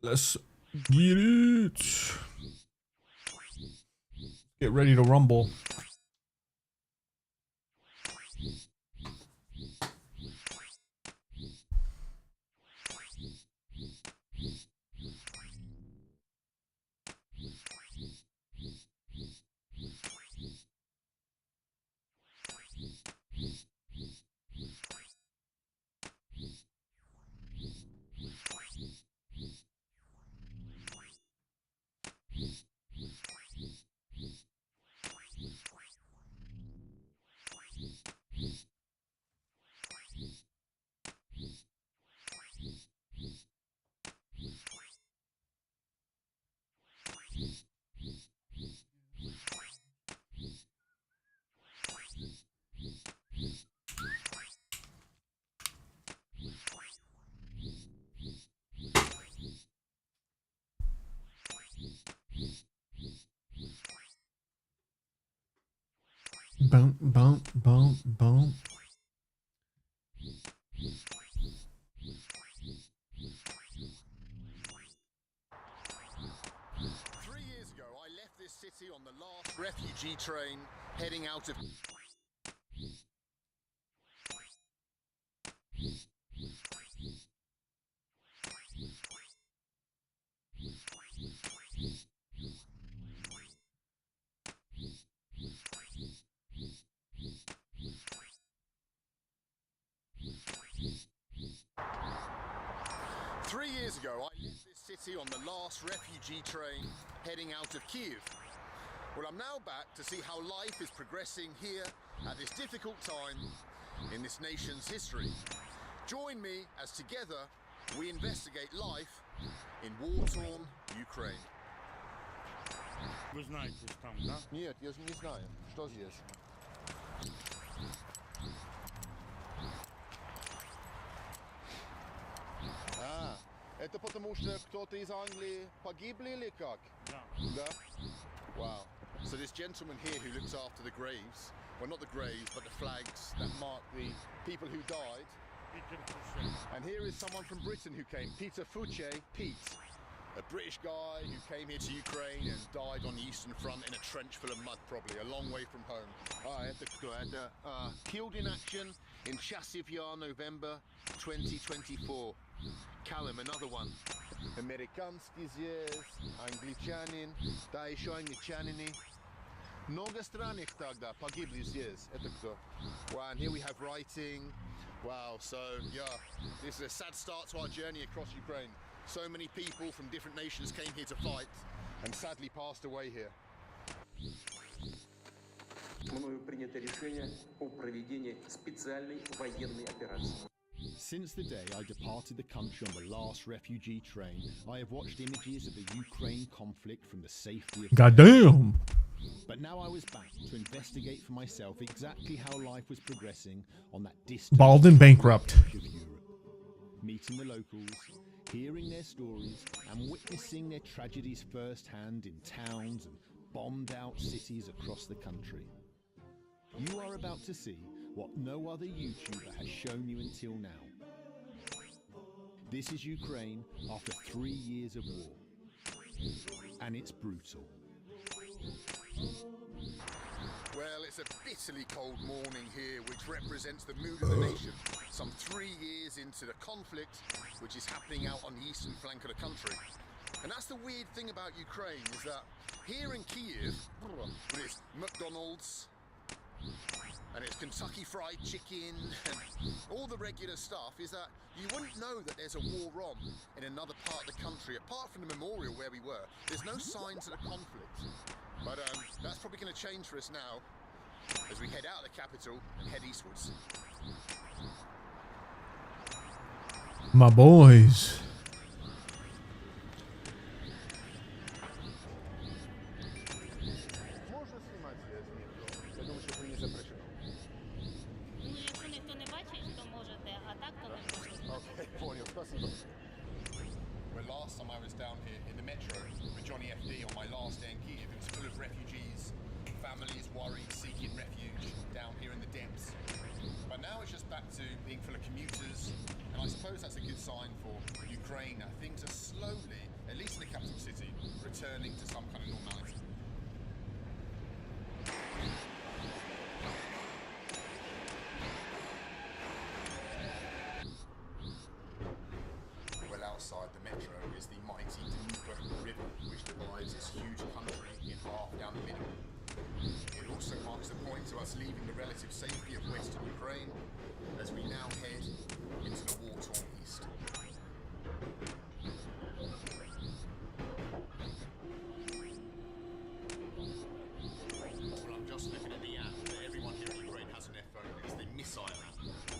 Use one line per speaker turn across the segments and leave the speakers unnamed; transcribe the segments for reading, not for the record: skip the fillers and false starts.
Let's get it. Get ready to rumble. Boom, boom, boom, boom.
3 years ago, I left this city on the last refugee train heading out of... Years ago, I left this city on the last refugee train heading out of Kiev. Well, I'm now back to see how life is progressing here at this difficult time in this nation's history. Join me as together we investigate life in war-torn Ukraine.
Вы знаете там, да?
Нет, я же не знаю, что здесь. Это потому что кто-то из Англии погибли или как?
Да.
Да? Wow. So this gentleman here who looks after the graves, well not the graves, but the flags that mark the people who died.
Peter Fouché.
And here is someone from Britain who came, Peter Fouché, Pete. A British guy who came here to Ukraine and died on the Eastern Front in a trench full of mud, probably, a long way from home. Это кто? Это killed in action in Chasiv Yar, November 2024. Callum, another one. Американский здесь, англичанин, да, еще англичанины. Много странных тогда погибли здесь. Это кто? Wow, and here we have writing. Wow, so, yeah, this is a sad start to our journey across Ukraine. So many people from different nations came here to fight and sadly passed away here.
Мною принято решение о проведении специальной военной операции.
Since the day I departed the country on the last refugee train, I have watched images of the Ukraine conflict from the safety of...
Goddamn!
But now I was back to investigate for myself exactly how life was progressing on that distant...
Bald and bankrupt.
...of Europe. Meeting the locals, hearing their stories, and witnessing their tragedies firsthand in towns and bombed-out cities across the country. You are about to see what no other YouTuber has shown you until now. This is Ukraine after 3 years of war. And it's brutal.
Well, it's a bitterly cold morning here, which represents the mood of the nation. Some 3 years into the conflict, which is happening out on the eastern flank of the country. And that's the weird thing about Ukraine, is that here in Kiev, with its McDonald's, and it's Kentucky Fried Chicken, and all the regular stuff, is that you wouldn't know that there's a war on in another part of the country, apart from the memorial where we were. There's no signs of the conflict. But that's probably going to change for us now, as we head out of the capital and head eastwards.
My boys.
to being full of commuters, and I suppose that's a good sign for Ukraine. Things are slowly, at least in the capital city, returning to some kind of normality. Well outside the metro is the mighty Dnieper River, which divides this huge country in half down the middle. It also marks the point to us leaving the relative safety of western Ukraine as we now head into the war-torn east. Well, I'm just looking at the app that everyone here in Ukraine has on their phone. It's the missile app.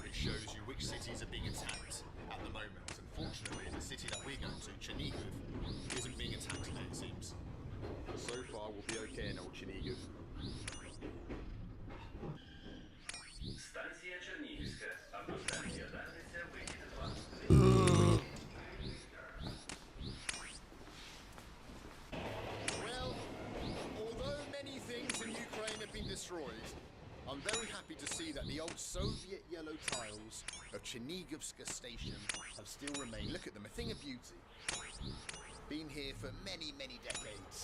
It shows you which cities are being attacked at the moment. Unfortunately, the city that we're going to, Chernihiv, isn't being attacked today, it seems. So far, we'll be okay in old Chernihiv.
Станція Чернігівська. Автостанція Дарниця, вихід 2.
Well, although many things in Ukraine have been destroyed, I'm very happy to see that the old Soviet yellow tiles of Chernigivska station have still remained. Look at them, a thing of beauty. Been here for many, many decades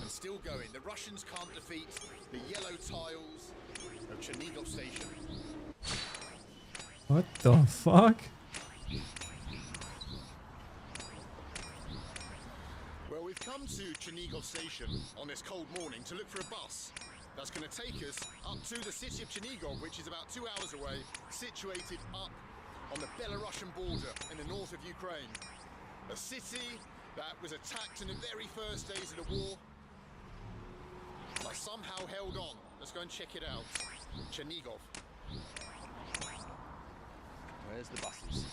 and still going. The Russians can't defeat the yellow tiles of Chernigov station.
What the fuck?
Well, we've come to Chernigov station on this cold morning to look for a bus that's going to take us up to the city of Chernigov, which is about 2 hours away, situated up on the Belarusian border in the north of Ukraine. A city that was attacked in the very first days of the war, but somehow held on. Let's go and check it out. Chernigov. Where's the buses?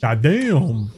God damn.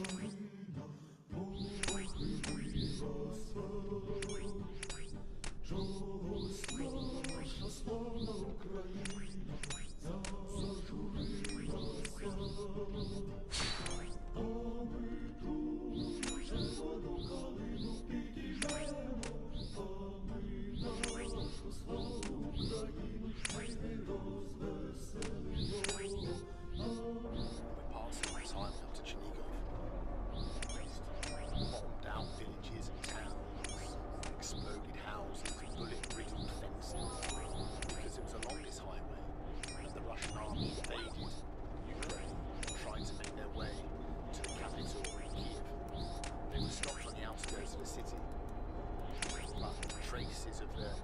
Traces of their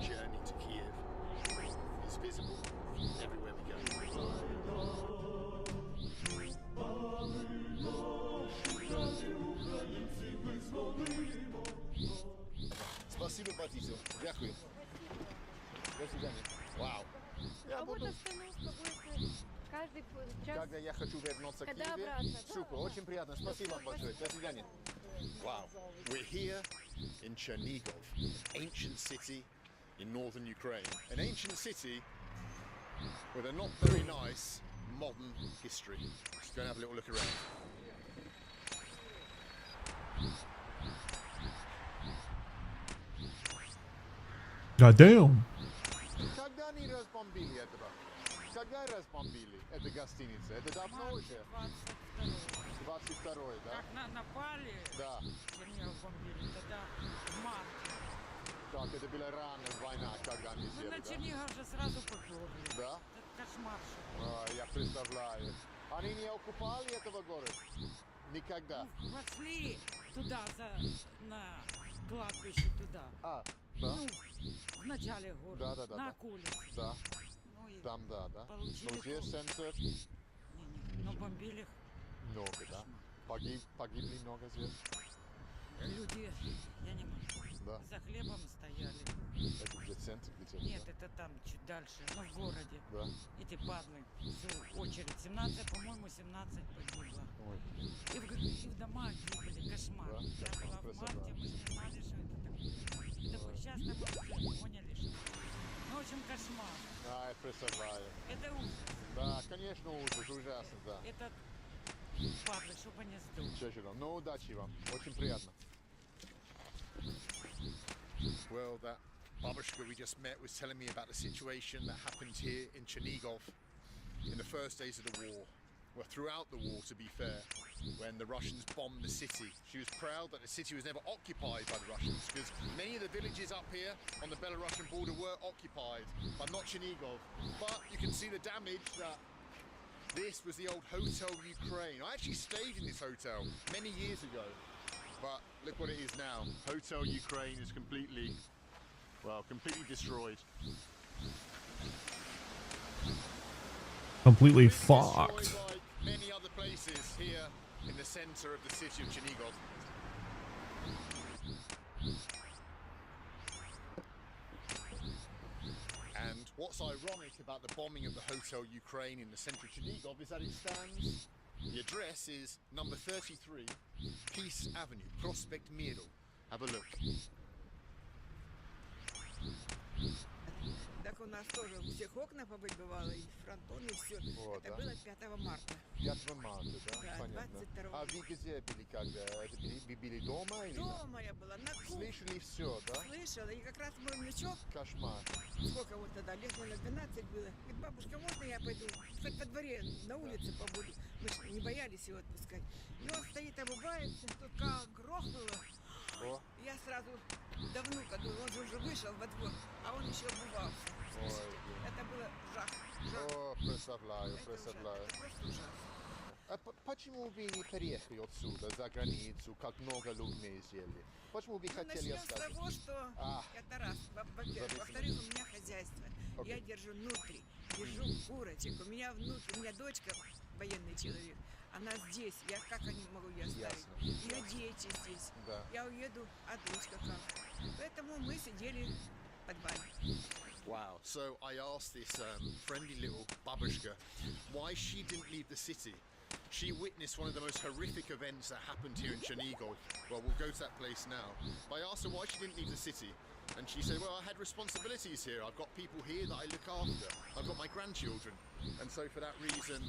journey to Kiev is visible everywhere we go. Спасибо, Патисио. Дякую. До свидания. Вау. Я буду...
остановка будет каждый час.
Когда я хочу вернуться к
Когда
Киеве.
обратно.
Супер, очень приятно. Спасибо вам большое. До свидания. Wow. We're here in Chernigov, ancient city in northern Ukraine. An ancient city with a not very nice modern history. Let's go and have a little look around.
God damn.
Когда они разбомбили этого? Когда разбомбили эту гостиницу? Это давно уже? 22-й, да?
Как напали,
Да.
Чернигов бомбили, тогда в марте.
Так, это была ранняя война, когда они
Мы
сделали,
на
да?
Чернигов же сразу поперли.
Да?
Это кошмар. что.
Я представляю. Они не оккупали этого города? Никогда.
Ну, пошли туда, на кладбище туда.
Да?
Ну, в начале города,
Да.
на Акуле.
Да.
Ну, и
Там, да.
Получили
Но здесь центр
но бомбили
много, да? Погибли много здесь?
люди, я не могу.
Да.
За хлебом стояли.
Это где центр? Где-то,
Нет,
да?
это там чуть дальше, ну в городе.
Да.
Эти падлы, всю очередь. 17, по-моему, 17 погибло.
Ой.
И в домах гибли, кошмар.
Да,
Я
кошмар,
была в марте, мы не знали, что это такое. Сейчас мы уже поняли, что... Ну, в общем, кошмар.
Я представляю.
Это ужас.
Да, конечно, ужасно, да.
Это Падли, щоб не здох.
Чаще вам. Ну, удачи вам. Очень приятно. Well, that babushka we just met was telling me about the situation that happened here in Chernigov in the first days of the war. Well, throughout the war, to be fair, when the Russians bombed the city. She was proud that the city was never occupied by the Russians, because many of the villages up here on the Belarusian border were occupied, but not Chernigov. But you can see the damage that this was the old Hotel Ukraine. I actually stayed in this hotel many years ago, but look what it is now. Hotel Ukraine is completely, well, completely destroyed.
Completely
Destroyed
fucked.
like many other places here in the center of the city of Chernigov. And what's ironic about the bombing of the Hotel Ukraine in the center of Chernigov is that it stands, the address is number 33, Peace Avenue, Prospect Miru. Have a look.
Так у нас тоже у всех окна побывало, и фронтон, и все.
О,
Это
да?
было 5 марта.
5 марта, да?
Да,
Понятно.
22-го.
А вы где были, когда? Это вы были дома или?
Дома я была, на кухне.
Слышали все, да?
Слышала, и как раз мой внучок,
Кошмар.
сколько вот тогда, лет, наверное, 12 было. Говорит, бабушка, можно я пойду? Хоть по дворе, на улице побуду. Мы же не боялись его отпускать. И он стоит, обувается, тут как грохнуло.
О,
Я сразу до внука думаю, он же уже вышел во двор, а он еще обувался. Слышите? Это было жах. Жах.
о, представляю,
Это ужасно,
представляю.
это просто ужасно.
А почему вы не переехали отсюда, за границу, как много людей ездили? Почему вы
Ну,
хотели
начнем с
остаться?
того, что
А.
это раз, во-первых.
Зависимо.
Во-вторых, у меня хозяйство.
Окей.
Я держу нутри, держу курочек. У меня внутри, у меня дочка военный человек. Она здесь. Как они могу ее оставить?
Ясно.
Ее дети здесь.
Да.
Я уеду, а дочка как? Поэтому мы сидели в подвале.
Wow. So I asked this friendly little babushka why she didn't leave the city. She witnessed one of the most horrific events that happened here in Chernigov. Well, we'll go to that place now. But I asked her why she didn't leave the city. And she said, well, I had responsibilities here. I've got people here that I look after. I've got my grandchildren. And so for that reason,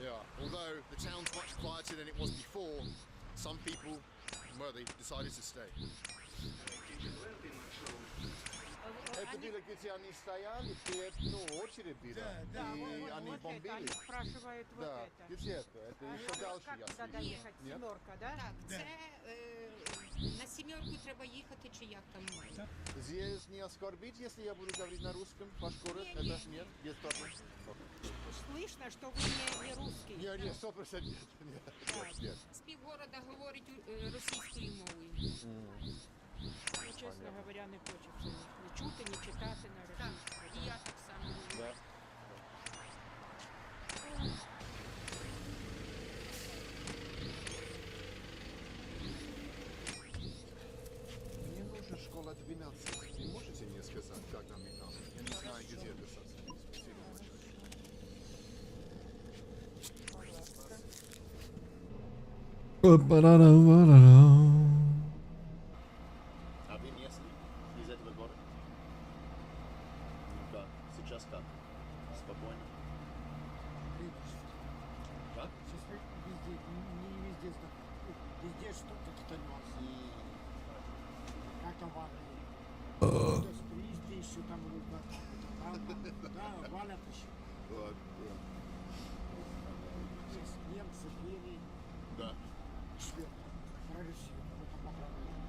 yeah, although the town's much quieter than it was before, some people, well, they decided to stay. Это было, где они стояли, очередь была, и они бомбили.
Спрашивают вот
Да,
это.
где это? Это еще дальше, я
Как туда
слышал.
доехать?
Нет?
Семерка, да?
Так, це на сімерку треба їхати, чи як там має?
Здесь не оскорбить, если я буду говорить на русском? Ваш город?
Не, не.
Это нет? Есть проблем?
Слышно, что вы не русский.
Нет, нет, 100% нет. Нет, нет.
З півгорода говорить російською мовою.
Ну, чесно говоря, не хочеться не чути, не читати на
Так,
російському.
і я так само говорю.
Да. Мне нужна школа 12. Не можете мне сказать, как нам и там? Я не знаю, где это совсем. Спасибо большое. А вы местный? Из этого города? Ну как? Сейчас как? Спокойно? Как?
Сейчас везде, не везде, везде что-то становится. Как там в Англии? Кто с 300 еще там рублей. Да, валят еще.
Вот,
Здесь немцы пели,
да.
Россию в этом направлении.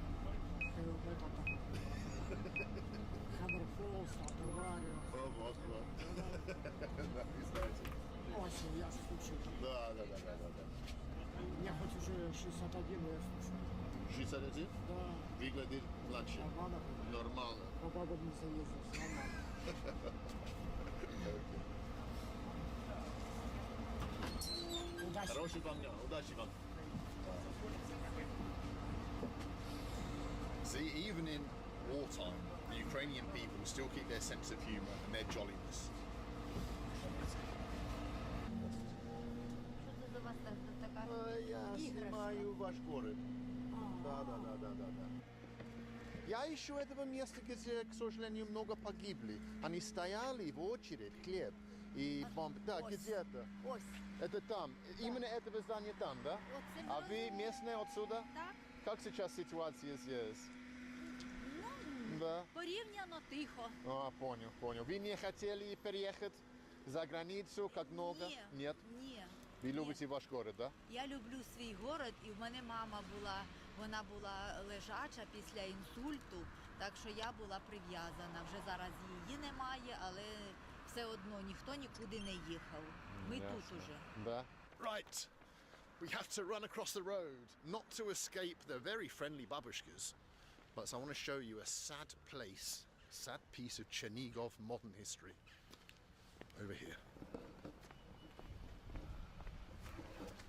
В этом там. Хаммерфолс, Антуарио.
Вот. Да, вы знаете.
Очень я слушаю.
Да.
Мне хоть уже 61, но я слушаю.
61?
Да,
Выглядит младше.
нормально.
Нормально.
По погодным заездом, нормально. Удачи.
Хорошего вам дня. Удачи вам. See, even in wartime, the Ukrainian people still keep their sense of humour and their jolliness. Я снимаю ваш город. Да. Я ищу этого места, где, к сожалению, много погибли. Они стояли в очередь, хлеб. и бомбы. Да, где-то.
Ось.
Это там. Именно этого здания там, да?
Оце
А
ми-
вы местные отсюда?
Так.
Как сейчас ситуация здесь?
Ну,
Да.
порівняно тихо.
А, понял, понял. Вы не хотели переехать за границу как много?
Ні.
Нет?
Ні.
Вы любите ваш город, да?
Я люблю свій город, і в мене мама була, вона була лежача після інсульту, так що я була прив'язана. Вже зараз її немає, але все одно ніхто нікуди не їхав. Ми тут уже.
Да. Right. We have to run across the road, not to escape the very friendly babushkas, but I want to show you a sad place, sad piece of Chernigov modern history. Over here.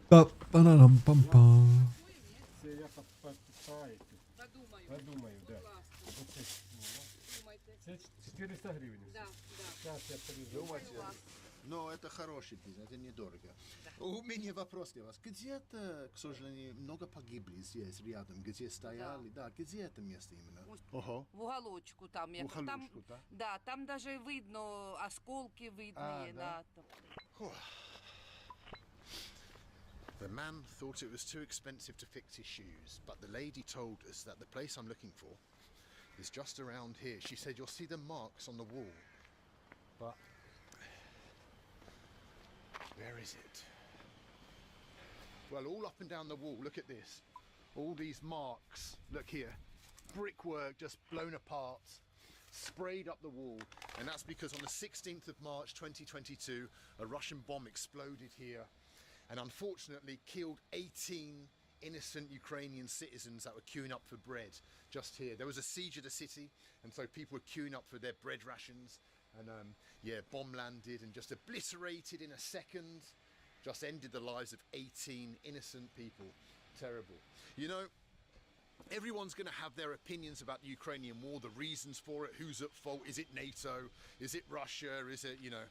Па-па-ра-рам-пам-пам.
Це я подумаю. Подумаю, да. Оце, це 400 гривень. Да, да. Зараз я передумаю.
Но это хороший бизнес, это недорого. У меня вопрос для вас. Где-то, к сожалению, много погибли здесь рядом, где стояли. Да, где это место именно? Ого.
В уголочку там.
В уголочку,
там,
да?
Да, там даже видно, осколки видны.
да.
Да.
The man thought it was too expensive to fix his shoes, but the lady told us that the place I'm looking for is just around here. She said you'll see the marks on the wall. But where is it? Well, all up and down the wall, look at this. All these marks, look here. Brickwork just blown apart, sprayed up the wall. And that's because on the 16th of March 2022, a Russian bomb exploded here and unfortunately killed 18 innocent Ukrainian citizens that were queuing up for bread just here. There was a siege of the city, and so people were queuing up for their bread rations. And bomb landed and just obliterated in a second, just ended the lives of 18 innocent people. Terrible. You know, everyone's going to have their opinions about the Ukrainian war, the reasons for it, who's at fault, is it NATO, is it Russia, is it, you know,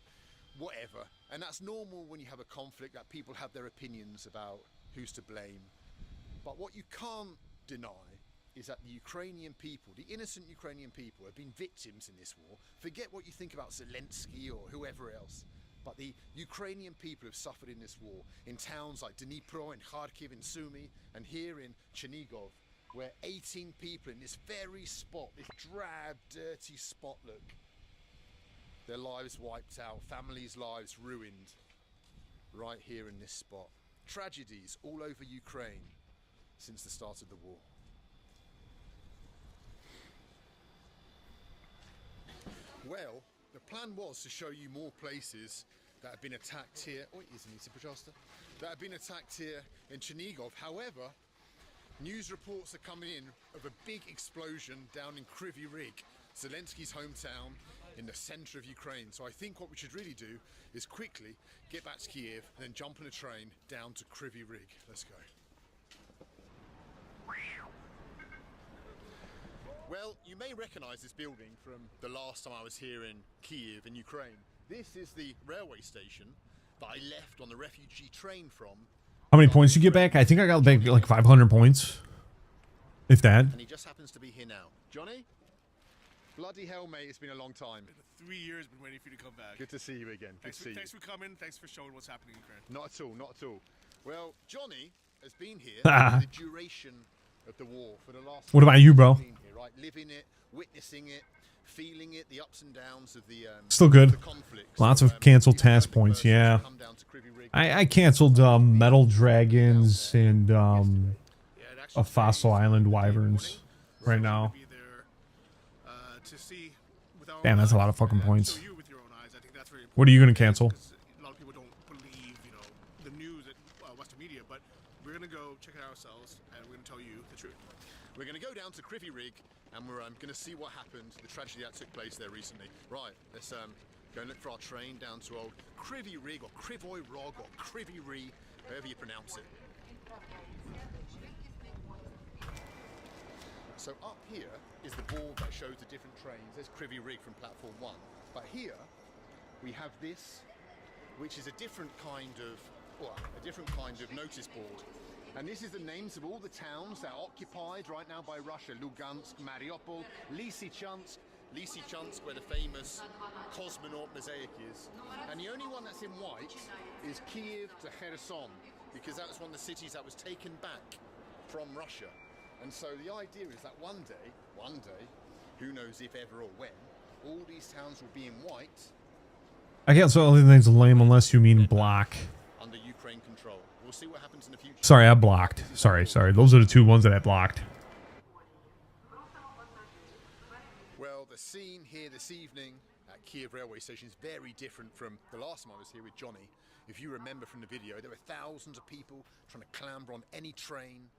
whatever. And that's normal when you have a conflict, that people have their opinions about who's to blame. But what you can't deny is that the Ukrainian people, the innocent Ukrainian people, have been victims in this war. Forget what you think about Zelensky or whoever else. But the Ukrainian people have suffered in this war in towns like Dnipro and Kharkiv and Sumy, and here in Chernigov, where 18 people in this very spot, this drab, dirty spot, look, their lives wiped out, families' lives ruined, right here in this spot. Tragedies all over Ukraine since the start of the war. Well, the plan was to show you more places that have been attacked here. Oi, извините, пожалуйста. That have been attacked here in Chernigov. However, news reports are coming in of a big explosion down in Kryvyi Rih, Zelensky's hometown in the center of Ukraine. So I think what we should really do is quickly get back to Kiev and then jump on a train down to Kryvyi Rih. Let's go. Well, you may recognize this building from the last time I was here in Kiev in Ukraine. This is the railway station that I left on the refugee train from.
How many points you get back? I think I got back like 500 points. If that.
And he just happens to be here now. Johnny? Bloody hell, mate, it's been a long time.
3 years been waiting for you to come back.
Good to see you again. Good to see you.
Thanks for coming. Thanks for showing what's happening in Ukraine.
Not at all, not at all. Well, Johnny has been here for the duration of the war, for the last...
What about you, bro?
Here, right? Living it, witnessing it, feeling it, the ups and downs of the
Still good.
the conflict.
Lots
So,
of canceled task points, yeah.
come down to Kryvyi Rih.
I canceled Metal Dragons and a Fossil Island Wyverns right now.
To see with our
Damn, that's a lot of fucking
show
points.
you with your own eyes. I think that's very important.
What are you gonna cancel?
A lot of people don't believe, you know, the news at Western media, but we're gonna go check it out ourselves, and we're gonna tell you the truth.
We're going to go down to Kryvyi Rih, and we're going to see what happened, the tragedy that took place there recently. Right, let's go and look for our train down to old Kryvyi Rih, or Krivoy Rog, or Kryvyi Rih, however you pronounce it. So up here is the board that shows the different trains. There's Kryvyi Rih from platform 1. But here we have this, which is a different kind of, well, a different kind of notice board. And this is the names of all the towns that are occupied right now by Russia. Lugansk, Mariupol, Lysychansk, Lysychansk, where the famous cosmonaut mosaic is. And the only one that's in white is Kiev to Kherson, because that was one of the cities that was taken back from Russia. And so the idea is that one day, who knows if ever or when, all these towns will be in white.
I guess the only thing's lame unless you mean block.
Under Ukraine control. We'll see what happens in the future.
Sorry, I blocked. Sorry. Those are the two ones that I blocked.
Well, the scene here this evening at Kiev railway station is very different from the last time I was here with Johnny. If you remember from the video, there were thousands of people trying to clamber on any train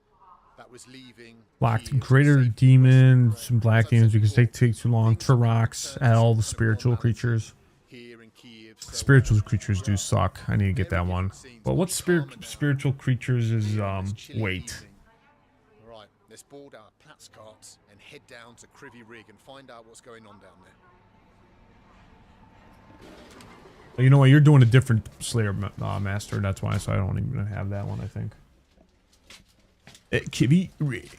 that was leaving.
Blocked greater demons, some black demons because they take too long. Turoks, elves, spiritual creatures. Spiritual creatures do suck. I need to get that one. But what spiritual creatures is wait.
Right, let's board our Platz carts and head down to Kryvyi Rig and find out what's going on down there.
You know what? You're doing a different Slayer master. That's why. So I don't even have that one. I think. Kryvyi Rig.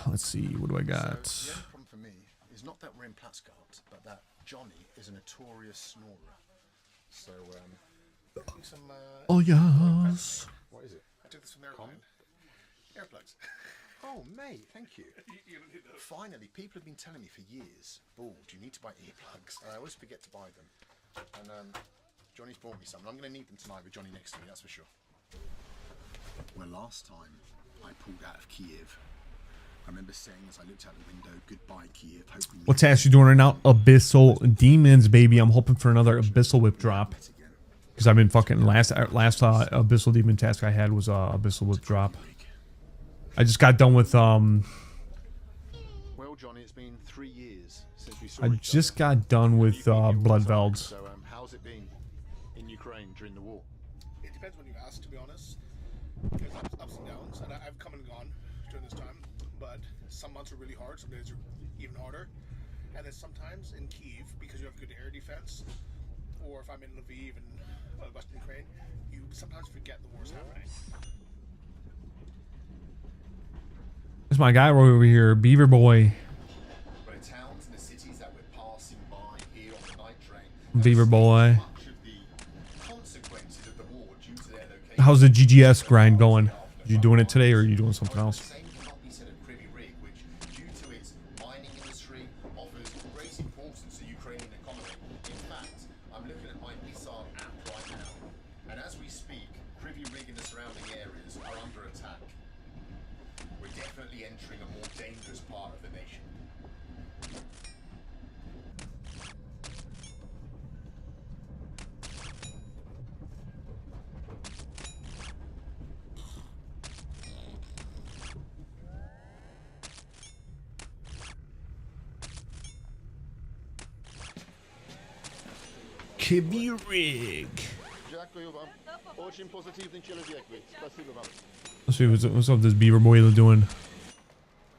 Let's see. What do I got?
So the only problem for me is not that we're in Platz carts, but that Johnny is a notorious snorer. So some,
oh yes.
What is it? I took this from airplane. Airplugs. Oh, mate, thank you. Finally, people have been telling me for years, Bald, you need to buy earplugs. And I always forget to buy them. And Johnny's bought me some. And I'm going to need them tonight with Johnny next to me, that's for sure. Well, last time I pulled out of Kiev, I remember saying as I looked out the window, goodbye Kiev.
What task you doing right now? Abyssal Demons, baby. I'm hoping for another Abyssal Whip drop. Because I've been fucking last Abyssal Demon task I had was Abyssal Whip drop. I just got done with
Well, Johnny, it's been 3 years since we saw
I just got done with Bloodvelds.
So how's it been in Ukraine during the war?
It depends when you ask, to be honest. There's ups and downs, and I've come and gone during this time. But some months are really hard, some days are even harder. And then sometimes in Kyiv, because you have good air defense, or if I'm in Lviv and Western Ukraine, you sometimes forget the war's happening.
There's my guy right over here, Beaver Boy.
But the towns and the cities that we're passing by here on the night train,
Beaver Boy.
much of the consequences of the war due to their location.
How's the GGS grind going? You doing it today or are you doing something else?
Same cannot be said of Kryvyi Rig, which, due to its mining industry, offers great importance to the Ukrainian economy. In fact, I'm looking at my Nissan app right now, and as we speak, Kryvyi Rig and the surrounding areas are under attack. We're definitely entering a more dangerous part of the nation.
Kryvyi Rig.
Дякую вам. Очень позитивный человек вы. Спасибо вам.
Let's see what's up this Beaver Boy doing.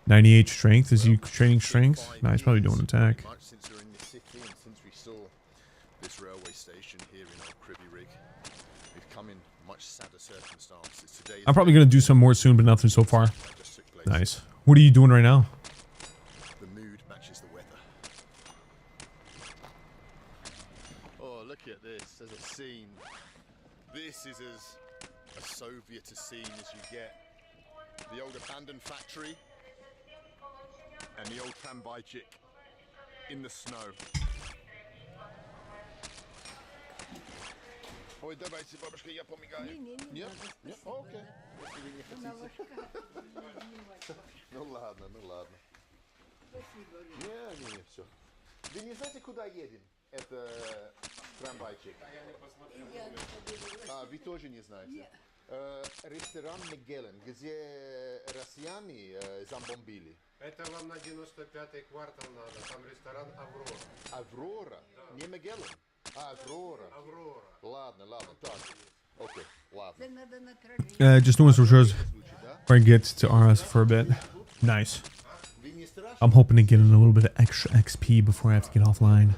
98 strength. Is he training strength? Nah, he's probably doing attack.
Since we're in the city and since we saw this railway station here in Kryvyi Rig, we've come in much sadder circumstances. Today
I'm probably gonna do some more soon, but nothing so far. Nice. What are you doing right now?
The mood matches the weather. Oh, look at this as a scene. This is as a Soviet a scene as you get. The old abandoned factory and the old tramvaychik in the snow. Ой, давайте, бабушка, я помогаю. Нет? Нет? Окей. Если вы не хотите. Ну ладно, ну ладно. Не, все. Вы не знаете, куда едем? Это трамвайчик. А, вы тоже не знаете? Ресторан Мегелен, где россияне забомбили.
Это вам на 95-й квартал надо, там ресторан Аврора.
Аврора? Да. Не Мегелен? А, Аврора.
Аврора.
Ладно, ладно, так. Окей, ладно.
Just doing some shows before I get to RS for a bit. Nice. I'm hoping to get in a little bit of extra XP before I have to get offline.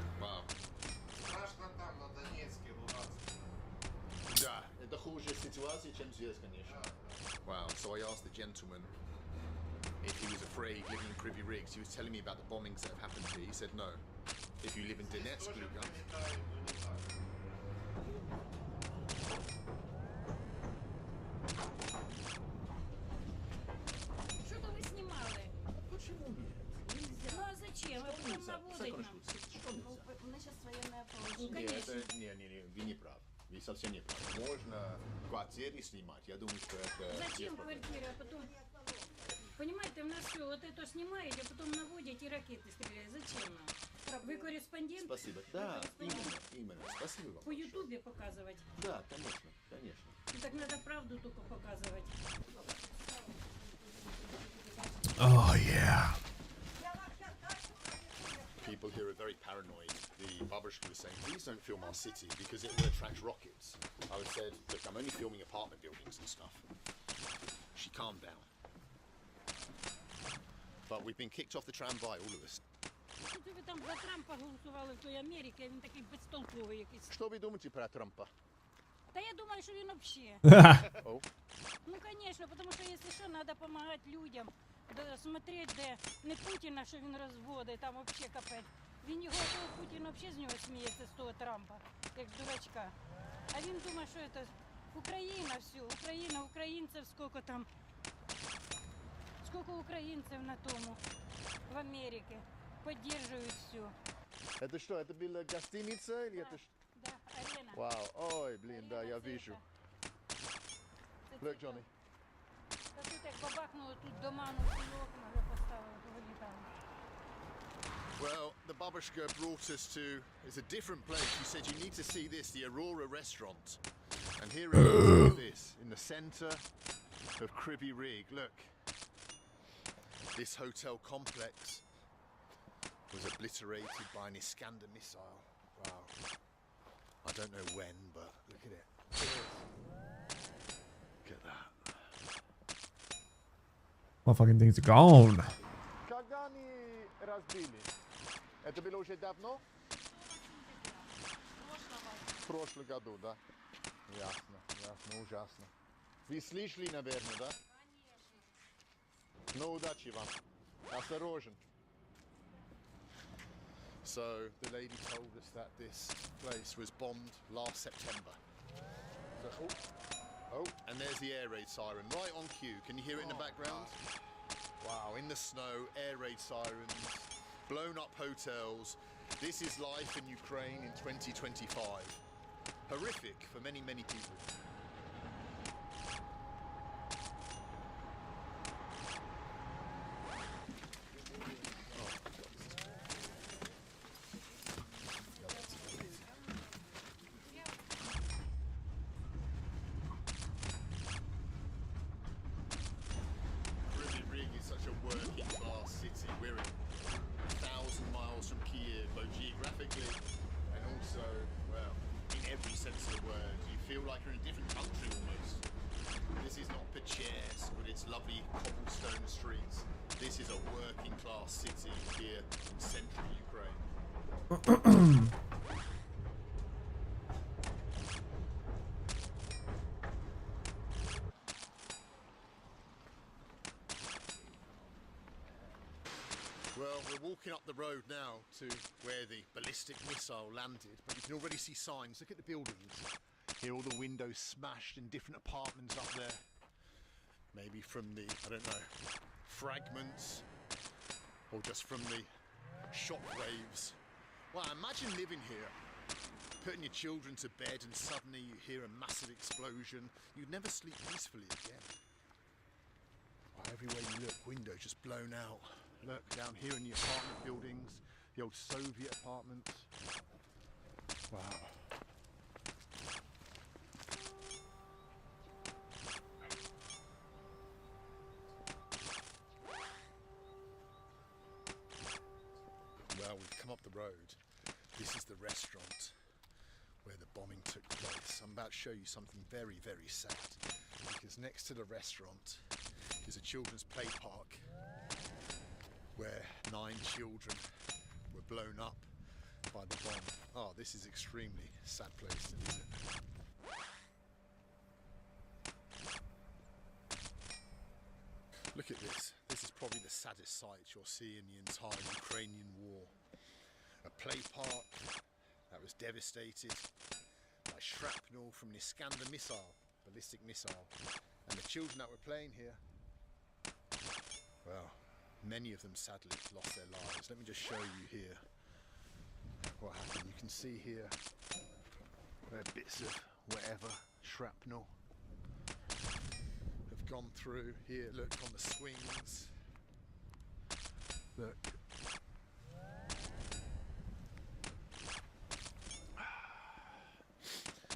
Wow, so I asked the gentleman if he was afraid living in Kryvyi Rigs. He was telling me about the bombings that have happened here. He said no. If you live in Donetsk, Luka.
Что-то вы снимали. Почему нет? Ну а зачем? Вы потом наводить нам. У нас сейчас военное положение. Конечно.
Не, вы не правы. Вы совсем не правы. Можно квартиры снимать. Я думаю, что это...
Зачем квартира? А потом... Понимаете, у нас все вот это снимаете, а потом наводите и ракеты стреляют. Зачем нам? Вы корреспондент?
Спасибо. Да, именно. Спасибо вам.
По Ютубе показывать?
Да, конечно, конечно.
Ну, так надо правду только показывать.
Oh, yeah.
People here are very paranoid. The babushka was saying, please don't film our city because it will attract rockets. I said, look, I'm only filming apartment buildings and stuff. She calmed down. But we've been kicked off the tramway, all of us.
Тут ви там за Трампа голосували в той Америці, а він такий безтолковий якийсь.
Что вы думаете про Трампа?
Та я думаю, що він вообще.
Oh.
Ну, конечно, потому что если что, надо помогать людям. Да, смотреть, де не Путіна, що він розводить, там вообще капець. Він його, того Путін вообще з нього сміється, з того Трампа, як з дурачка. А він думає, що це Україна все, Україна, українців сколько там. Сколько украинцев на тому, в Америке, поддерживают все.
Это что, это была гостиница или это что?
Да, арена.
Вау, ой, блин, да, я вижу. Look, Johnny.
Та тут як бабахнуло, тут дома, ну всі окна вже поставили, повилітали.
Well, the babushka brought us to, it's a different place. She said you need to see this, the Aurora restaurant. And here it is, look at this, in the center of Kryvyi Rig. Look. This hotel complex was obliterated by an Iskander missile. Wow. I don't know when, but look at it. Look at that.
Motherfucking things are gone.
Когда они разбили? Это было уже давно? В прошлом году, да? Ясно, ясно, ужасно. Вы слышали, наверное, да? No удачи вам. Осторожен. So the lady told us that this place was bombed last September. So, oh, and there's the air raid siren right on cue. Can you hear it in the background? Wow, in the snow, air raid sirens, blown up hotels. This is life in Ukraine in 2025. Horrific for many, many people. This is a working class city here in central Ukraine. Well, we're walking up the road now to where the ballistic missile landed, but you can already see signs. Look at the buildings. Here all the windows smashed in different apartments up there. Maybe from the, I don't know, fragments or just from the shock waves. Well, imagine living here, putting your children to bed and suddenly you hear a massive explosion. You'd never sleep peacefully again. Well, everywhere you look, windows just blown out. Look, down here in the apartment buildings, the old Soviet apartments. Wow. Well, we've come up the road. This is the restaurant where the bombing took place. I'm about to show you something very, very sad. Because next to the restaurant is a children's play park where 9 children were blown up by the bomb. Oh, this is extremely sad place to visit. Look at this. This is probably saddest sights you'll see in the entire Ukrainian war. A play park that was devastated by shrapnel from the Iskander missile, ballistic missile, and the children that were playing here, well, many of them sadly lost their lives. Let me just show you here what happened. You can see here where bits of whatever shrapnel have gone through. Here, look, on the swings. Look.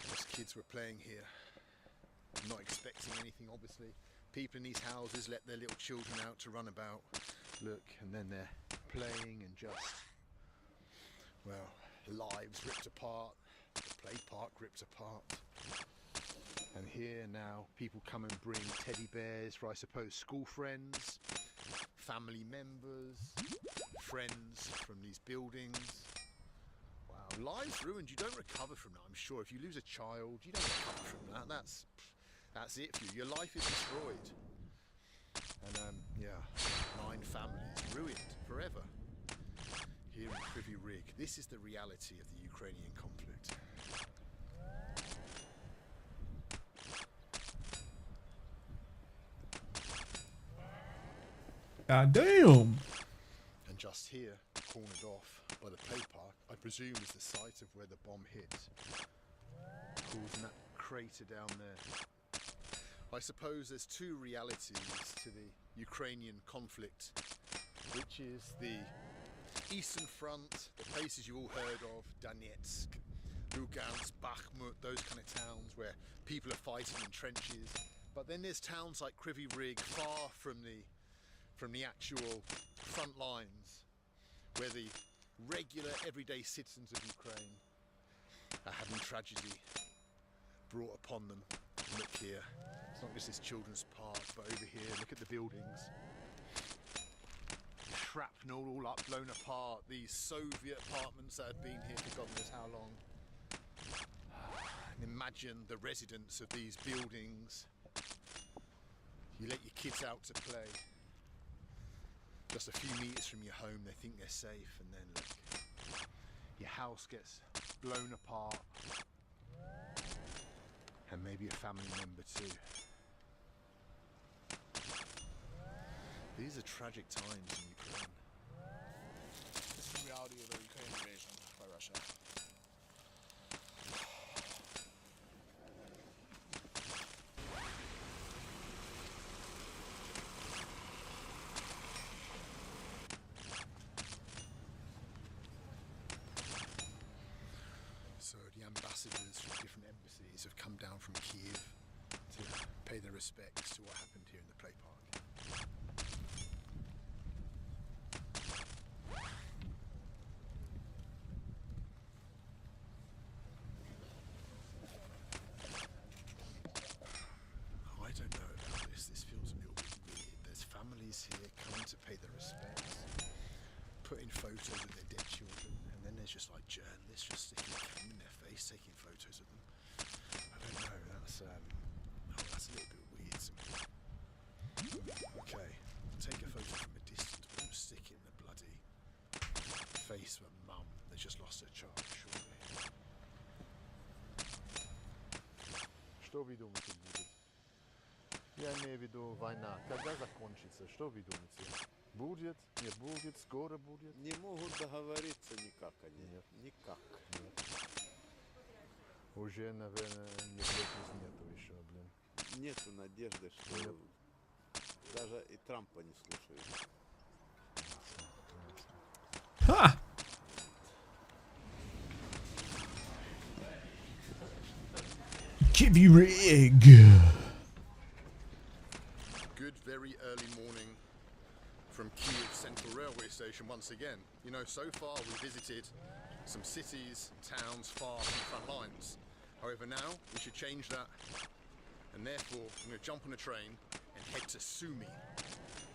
Those kids were playing here, not expecting anything, obviously. People in these houses let their little children out to run about. Look, and then they're playing and just, well, lives ripped apart, the play park ripped apart. And here now, people come and bring teddy bears for, I suppose, school friends, family members, friends from these buildings. Wow, lives ruined. You don't recover from that, I'm sure. If you lose a child, you don't recover from that. That's it for you. Your life is destroyed. And yeah, 9 families ruined forever here in Kryvyi Rih. This is the reality of the Ukrainian conflict.
God damn.
And just here, cornered off by the play park, I presume is the site of where the bomb hit, causing that crater down there. I suppose there's 2 realities to the Ukrainian conflict, which is the Eastern Front, the places you all heard of, Donetsk, Lugansk, Bakhmut, those kind of towns where people are fighting in trenches. But then there's towns like Kryvyi Rih, far from the actual front lines, where the regular everyday citizens of Ukraine are having tragedy brought upon them. Look here, it's not just this children's park, but over here, look at the buildings. Shrapnel all up, blown apart, these Soviet apartments that have been here for God knows how long. And imagine the residents of these buildings. You let your kids out to play. Just a few meters from your home, they think they're safe, and then look, your house gets blown apart, and maybe a family member too. These are tragic times in Ukraine.
This is the reality of the Ukrainian invasion by Russia.
So the ambassadors from different embassies have come down from Kiev to pay their respects to what happened here in the play park. Oh, I don't know about this. This feels a little bit weird. There's families here coming to pay their respects, putting photos of their dead children, and then there's just like journalists just sticking a camera in their face, taking photos of them. I don't know, that's a little bit weird to me. Okay, take a photo from a distance, but don't stick it in the bloody face of a mum that's just lost her child, surely.
Что вы думаете будет? Я имею в виду война. Когда закончится? Что вы думаете? Будет? Не будет? Скоро будет?
Не могут договориться никак они.
Нет.
Никак.
Нет. Уже, наверное, надежды нету еще, блин.
Нету надежды, что
Нет.
даже и Трампа не слушают.
Ha! Kryvyi Rih.
Good, very early morning from Kiev Central Railway Station once again. You know, so far we visited some cities, towns far from the front lines. However, now we should change that, and therefore I'm going to jump on a train and head to Sumy,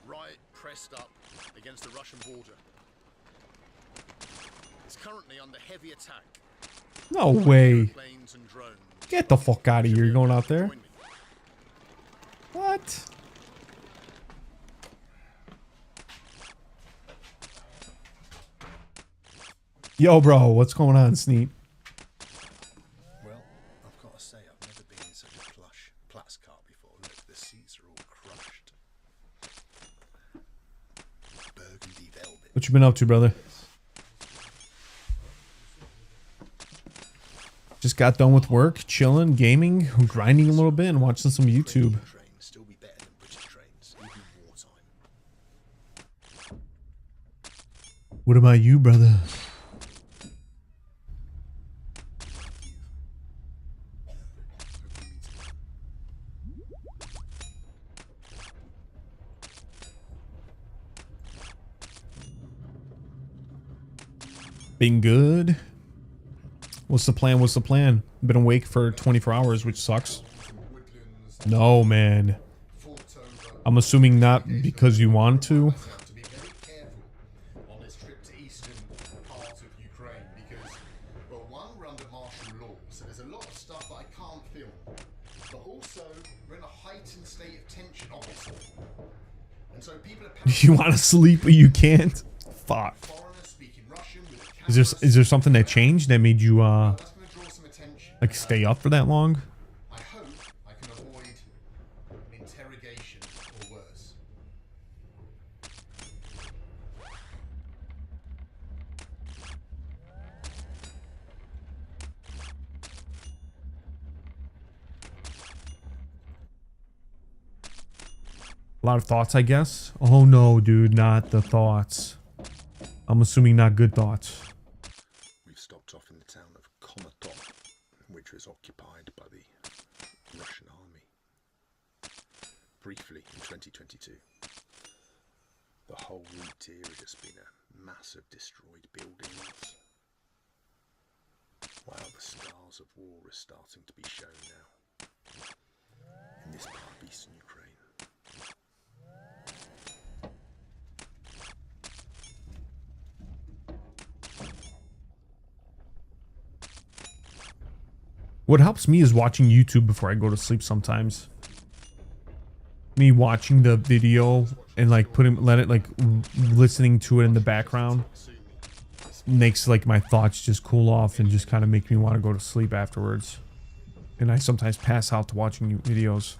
right pressed up against the Russian border. It's currently under heavy attack.
No way.
Planes and drones.
Get the fuck out of here. You're going out there. What? Yo, bro, what's going on, Sneak?
Well, I've got to say, I've never been in such a plush Platts car before. Look, the seats are all crushed. Burgundy velvet.
What you been up to, brother? Just got done with work, chilling, gaming, grinding a little bit, and watching some YouTube.
Still be better than British trains, even in wartime.
What about you, brother? Been good. What's the plan? What's the plan? Been awake for 24 hours, which sucks. No, man. I'm assuming not because you want to.
To be very careful on this trip to eastern parts of Ukraine because, well, one, we're under martial law, so there's a lot of stuff that I can't film. But also, we're in a heightened state of tension, obviously. And so people are
You want to sleep, but you can't? Fuck. Is there something that changed that made you like stay up for that long?
I hope I can avoid interrogation or worse.
A lot of thoughts, I guess. Oh no, dude, not the thoughts. I'm assuming not good thoughts.
We've stopped off in the town of Komatov, which was occupied by the Russian army. Briefly, in 2022. The whole route here had just been a mass of destroyed buildings. Wow, the scars of war are starting to be shown now. In this part of eastern Ukraine.
What helps me is watching YouTube before I go to sleep sometimes. Me watching the video and like listening to it in the background makes like my thoughts just cool off and just kind of make me want to go to sleep afterwards. And I sometimes pass out to watching videos.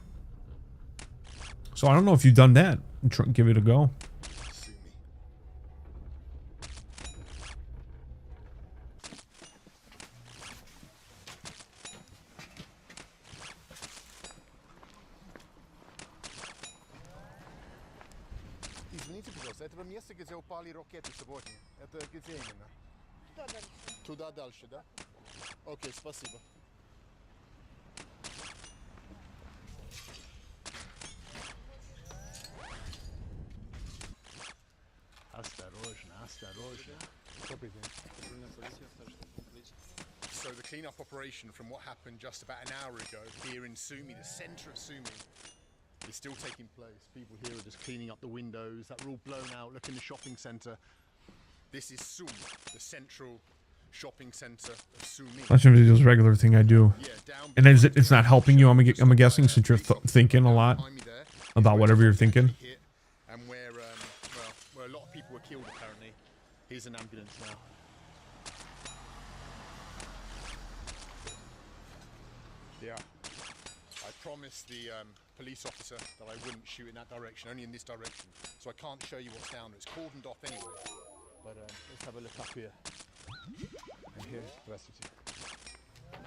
So I don't know if you've done that. Give it a go.
Извините, пожалуйста, это место, где упали ракеты сегодня. Это где именно?
Туда дальше.
Туда дальше, да? Окей, спасибо.
Осторожно, осторожно.
So the cleanup operation from what happened just about an hour ago here in Sumy, the centre of Sumy, is still taking place. People here are just cleaning up the windows that were all blown out. Look in the shopping centre. This is Sumy, the central shopping centre of Sumy.
Watching videos is a regular thing I do. And it's not helping you, I'm guessing, since you're thinking a lot about whatever you're thinking.
And where a lot of people were killed apparently. Here's an ambulance now. Yeah. I promised the police officer that I wouldn't shoot in that direction, only in this direction. So I can't show you what's down there. It's cordoned off anyway. But let's have a look up here. And here, здравствуйте.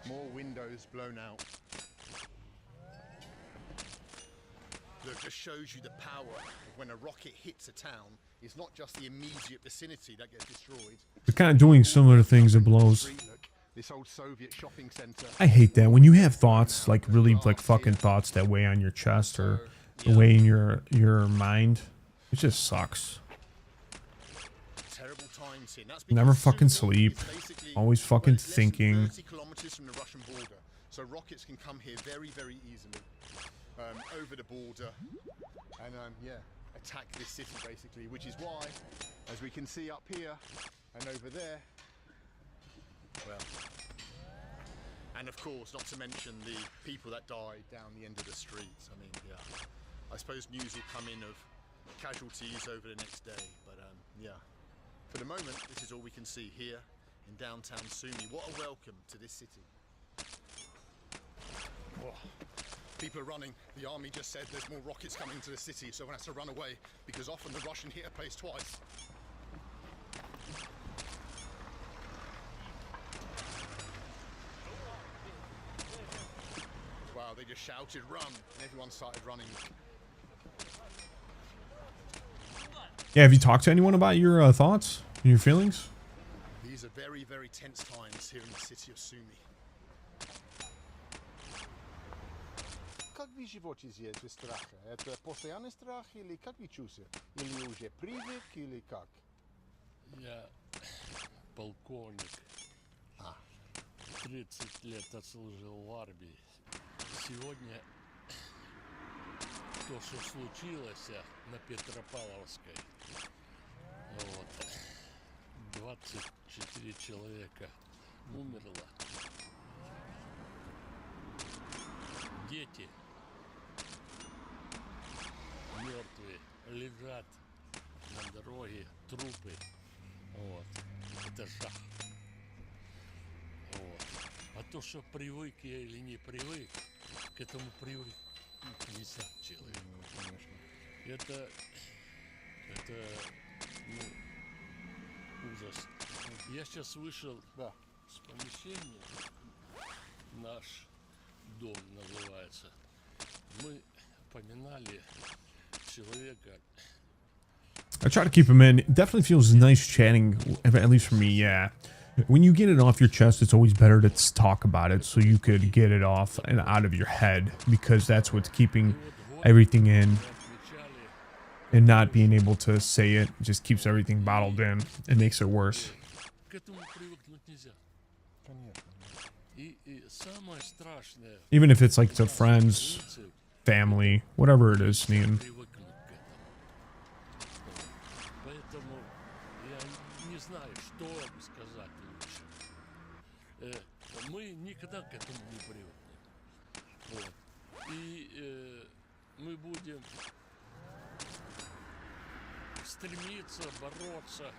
More windows blown out. That just shows you the power of when a rocket hits a town. It's not just the immediate vicinity that gets destroyed.
They're kind of doing similar things it blows.
This old Soviet shopping center.
I hate that when you have thoughts, like really like fucking thoughts that weigh on your chest or weigh in your mind. It just sucks.
Terrible times here.
Never fucking sleep. Always fucking thinking.
30 kilometers from the Russian border, so rockets can come here very, very easily over the border and yeah, attack this city basically. Which is why, as we can see up here and over there, well, and of course, not to mention the people that died down the end of the streets. I mean, yeah, I suppose news will come in of casualties over the next day, but yeah. For the moment, this is all we can see here in downtown Sumy. What a welcome to this city. Oh, people are running. The army just said there's more rockets coming to the city, so everyone has to run away because often the Russian hit a place twice. Wow, they just shouted, run, and everyone started running.
Yeah, have you talked to anyone about your thoughts and your feelings?
These are very, very tense times here in the city of Sumy.
Как вы живете без страха? Это постоянный страх или как вы чувствуете? Или уже привык, или как?
Я полковник. 30 лет отслужил в армии. Сегодня то, что случилось на Петропавловской, вот, 24 человека умерло. Дети мертвые лежат на дороге, трупы. Вот. Это жах. Вот. А то, что привык я или не привык, к этому привык нельзя человеку. Это ужас. Я сейчас вышел с помещения, наш дом называется. Мы поминали человека.
I try to keep him in. It definitely feels nice chatting, at least for me, yeah. When you get it off your chest, it's always better to talk about it so you could get it off and out of your head, because that's what's keeping everything in, and not being able to say it just keeps everything bottled in. It makes it worse. Even if it's like to friends, family, whatever it is, Nean.
Мы никогда к этому не привыкнем. Вот. И мы будем стремиться, бороться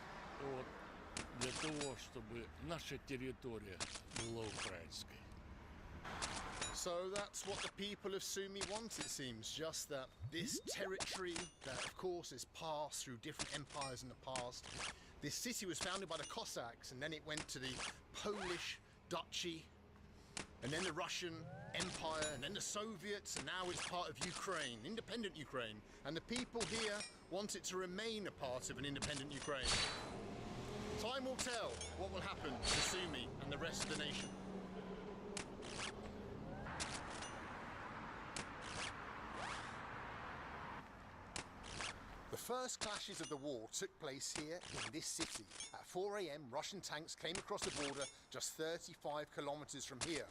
вот, для того, чтобы наша территория была украинской.
So that's what the people of Sumy want, it seems. Just that this territory that, of course, has passed through different empires in the past. This city was founded by the Cossacks, and then it went to the Polish Duchy, and then the Russian Empire, and then the Soviets, and now it's part of Ukraine, independent Ukraine. And the people here want it to remain a part of an independent Ukraine. Time will tell what will happen to Sumy and the rest of the nation. The first clashes of the war took place here in this city. At 4 a.m, Russian tanks came across the border just 35 kilometers from here.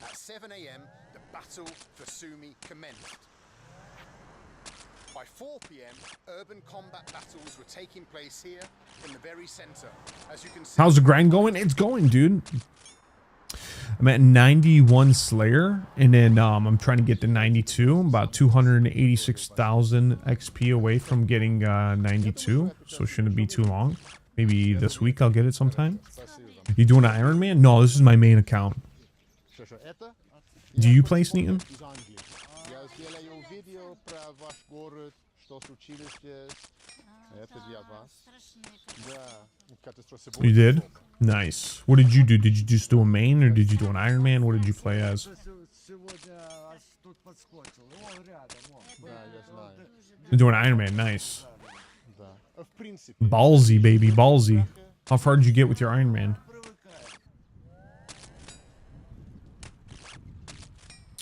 At 7 a.m, the battle for Sumy commenced. By 4 p.m, urban combat battles were taking place here in the very center. As you can see,
how's the grind going? It's going, dude. I'm at 91 Slayer, and then I'm trying to get to 92. I'm about 286,000 XP away from getting 92, so it shouldn't be too long. Maybe this week I'll get it sometime. You doing an Iron Man? No, this is my main account. Do you play Sneaton? You did? Nice. What did you do? Did you just do a main, or did you do an Iron Man? What did you play as? You're doing Iron Man, nice. Ballsy, baby, ballsy. How far did you get with your Iron Man?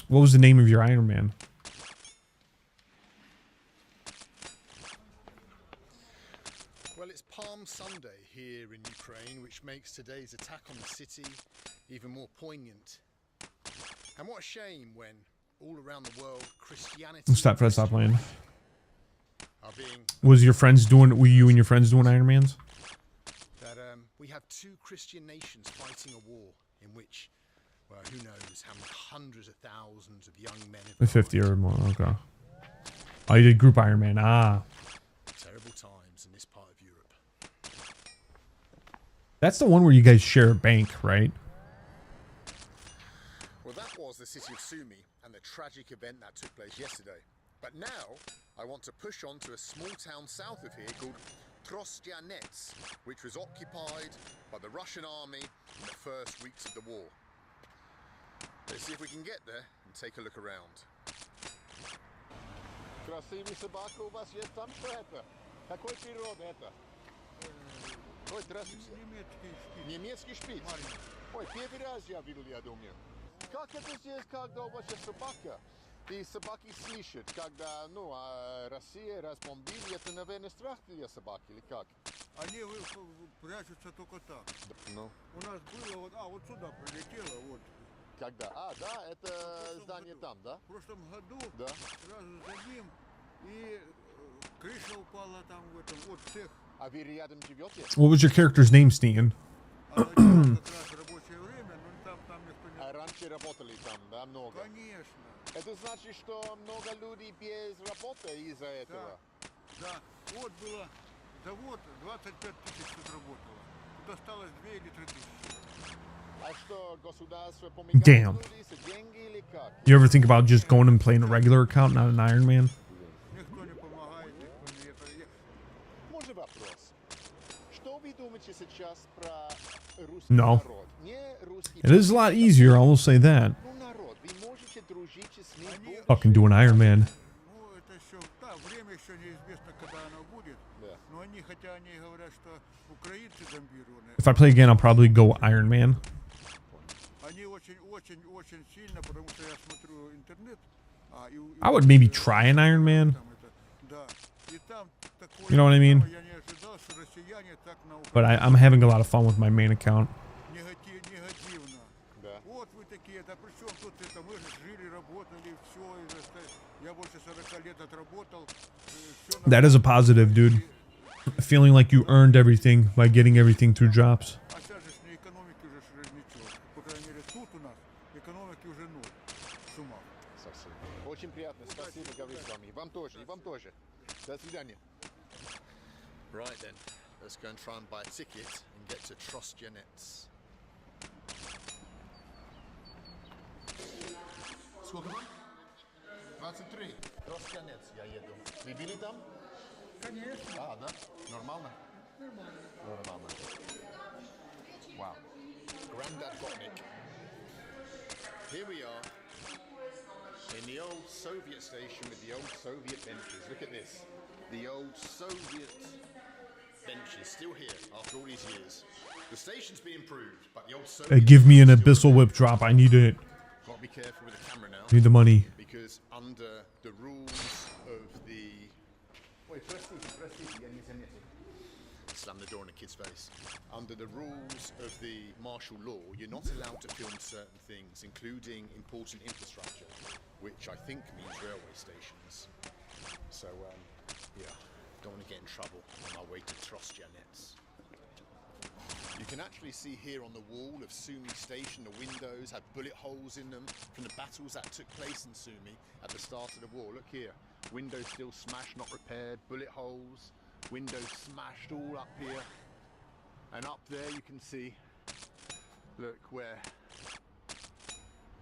What was the name of your Iron Man?
well, it's Palm Sunday here in Ukraine, which makes today's attack on the city even more poignant. And what a shame when all around the world Christianity
Stop playing.
are being
Was your friends doing? Were you and your friends doing Iron Mans?
that we have two Christian nations fighting a war in which, well, who knows how many hundreds of thousands of young men have
50 or more. Okay. Oh, you did group Iron Man. Ah.
terrible times in this part of Europe.
That's the one where you guys share a bank, right?
Well, that was the city of Sumi and the tragic event that took place yesterday. But now, I want to push on to a small town south of here called Trostyanets, which was occupied by the Russian army in the first weeks of the war. Let's see if we can get there and take a look around.
Красивый собака у вас есть там, что это? Какой природа это? Ой, здравствуйте. Немецкий шпиц. Ой, первый раз я видел, я думаю. Как это здесь, когда у вас есть собака? И собаки слышат, когда, Россия разбомбили, это, наверное, страх для собак, или как?
Они прячутся только так.
Ну.
У нас было, вот сюда прилетело, вот.
Когда? Да, это здание там, да?
В прошлом году,
да.
Сразу за ним, и крыша упала там в этом, вот цех.
А вы рядом живете?
What was your character's name, Stan?
Как раз рабочее время, но там никто не...
А раньше работали там, да, много?
Конечно.
Это значит, что много людей без работы из-за этого?
Да. Вот было завод, 25 тысяч тут работало. Тут осталось 2 или 3 тысячи.
А что, государство помогает
Damn.
люди с деньги или как?
You ever think about just going and playing a regular account, not an Iron Man?
Никто не помогает, никто не это.
Можно вопрос? Что вы думаете сейчас про русский
No.
народ? Не русский.
It is a lot easier, I will say that.
Ну, народ, вы можете дружить с ним?
Fucking do an Iron Man.
Ну, это еще, да, время еще неизвестно, когда оно будет.
Да.
Но они, хотя они говорят, что украинцы зомбированы.
If I play again, I'll probably go Iron Man.
Они очень сильно, потому что я смотрю интернет.
I would maybe try an Iron Man.
Да. И там такое,
You know what I mean?
я не ожидал, что россияне так на
But I'm having a lot of fun with my main account.
негативно.
Да.
Вот вы такие, да при чем тут это, мы же жили, работали, все, я больше 40 лет отработал.
That is a positive, dude. Feeling like you earned everything by getting everything through jobs.
А сейчас же на экономике уже ничего. По крайней мере, тут у нас экономики уже ноль. С ума.
Совсем. Очень приятно, спасибо говорить с вами. Вам тоже, и вам тоже. До свидания.
Right then, let's go and try and buy a ticket and get to Trostyanets.
Сколько вам? 23. Тростянец я еду. Вы были там?
Конечно.
Да? Нормально? Нормально. Wow.
Grandad Botnik. Here we are in the old Soviet station with the old Soviet benches. Look at this. The old Soviet benches still here after all these years. The station's been improved, but the old Soviet
Give me an Abyssal Whip drop. I need it.
Got to be careful with the camera now.
Need the money.
Because under the rules of the... Wait, slam the door in a kid's face. Under the rules of the martial law, you're not allowed to film certain things, including important infrastructure, which I think means railway stations. So, yeah, don't want to get in trouble on our way to Trostyanets. You can actually see here on the wall of Sumi Station, the windows had bullet holes in them from the battles that took place in Sumi at the start of the war. Look here, windows still smashed, not repaired, bullet holes, windows smashed all up here. And up there you can see, look, where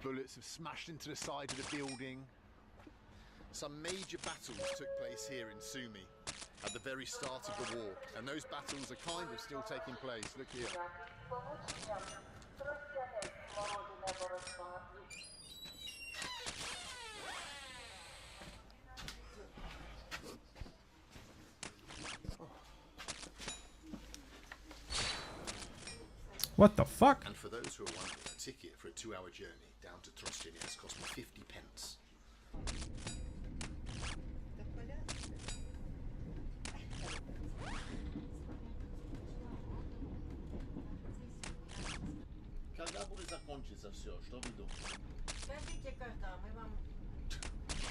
bullets have smashed into the side of the building. Some major battles took place here in Sumi at the very start of the war, and those battles are kind of still taking place. Look here.
What the fuck?
And for those who are wondering, a ticket for a 2-hour journey down to Trostyanets cost me 50 pence.
Когда будет закончиться все? Что вы думаете?
Скажите, когда мы вам...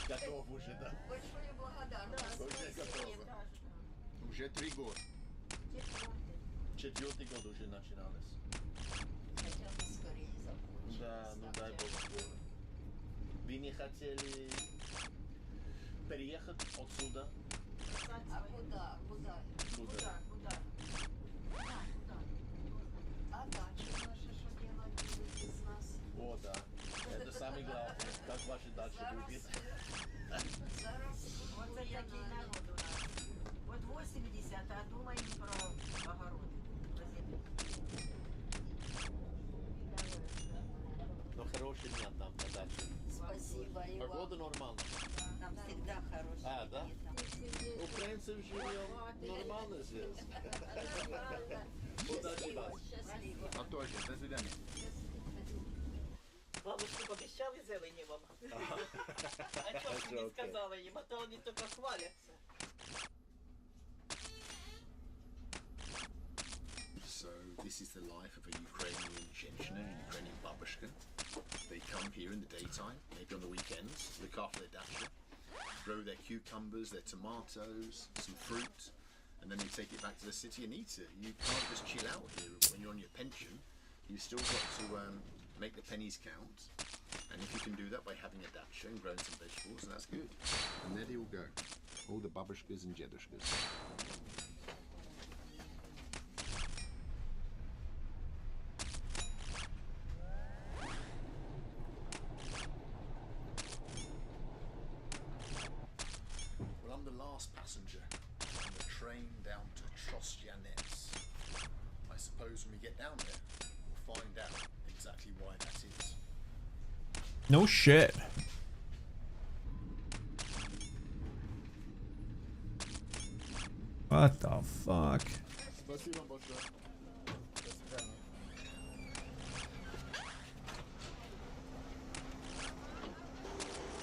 Готов уже, да?
Большую благодарность.
Уже готово. Уже 3 года. 4-й год уже начиналось.
Хотя бы скорее закончилось.
Да, ну дай бог скоро. Вы не хотели переехать отсюда?
А куда? Куда?
Куда?
Куда?
Самое главное, как ваши дачи будет?
Зараз оце такий народ у нас. От 80, а думаємо про огород.
Но хороший дня там на даче.
Спасибо, и
Погода
вам.
нормально.
Там всегда хорошие.
А, да? Украинцев живем нормально здесь. Удачи вас.
Счастливо.
А точно, до свидания.
Бабушку пообещали зелені вам. А чого ж не сказали їм, а то вони тільки хваляться.
So this is the life of a Ukrainian Zhenshina, a Ukrainian babushka. They come here in the daytime, maybe on the weekends, look after their dacha, grow their cucumbers, their tomatoes, some fruit, and then they take it back to the city and eat it. You can't just chill out here when you're on your pension. You've still got to make the pennies count. And if you can do that by having a dacha and growing some vegetables, that's good. And there they all go, all the babushkas and dedushkas. Well, I'm the last passenger on the train down to Trostyanets. I suppose when we get down there, we'll find out exactly why that is.
No shit. What the fuck?
Спасибо большое. До свидания.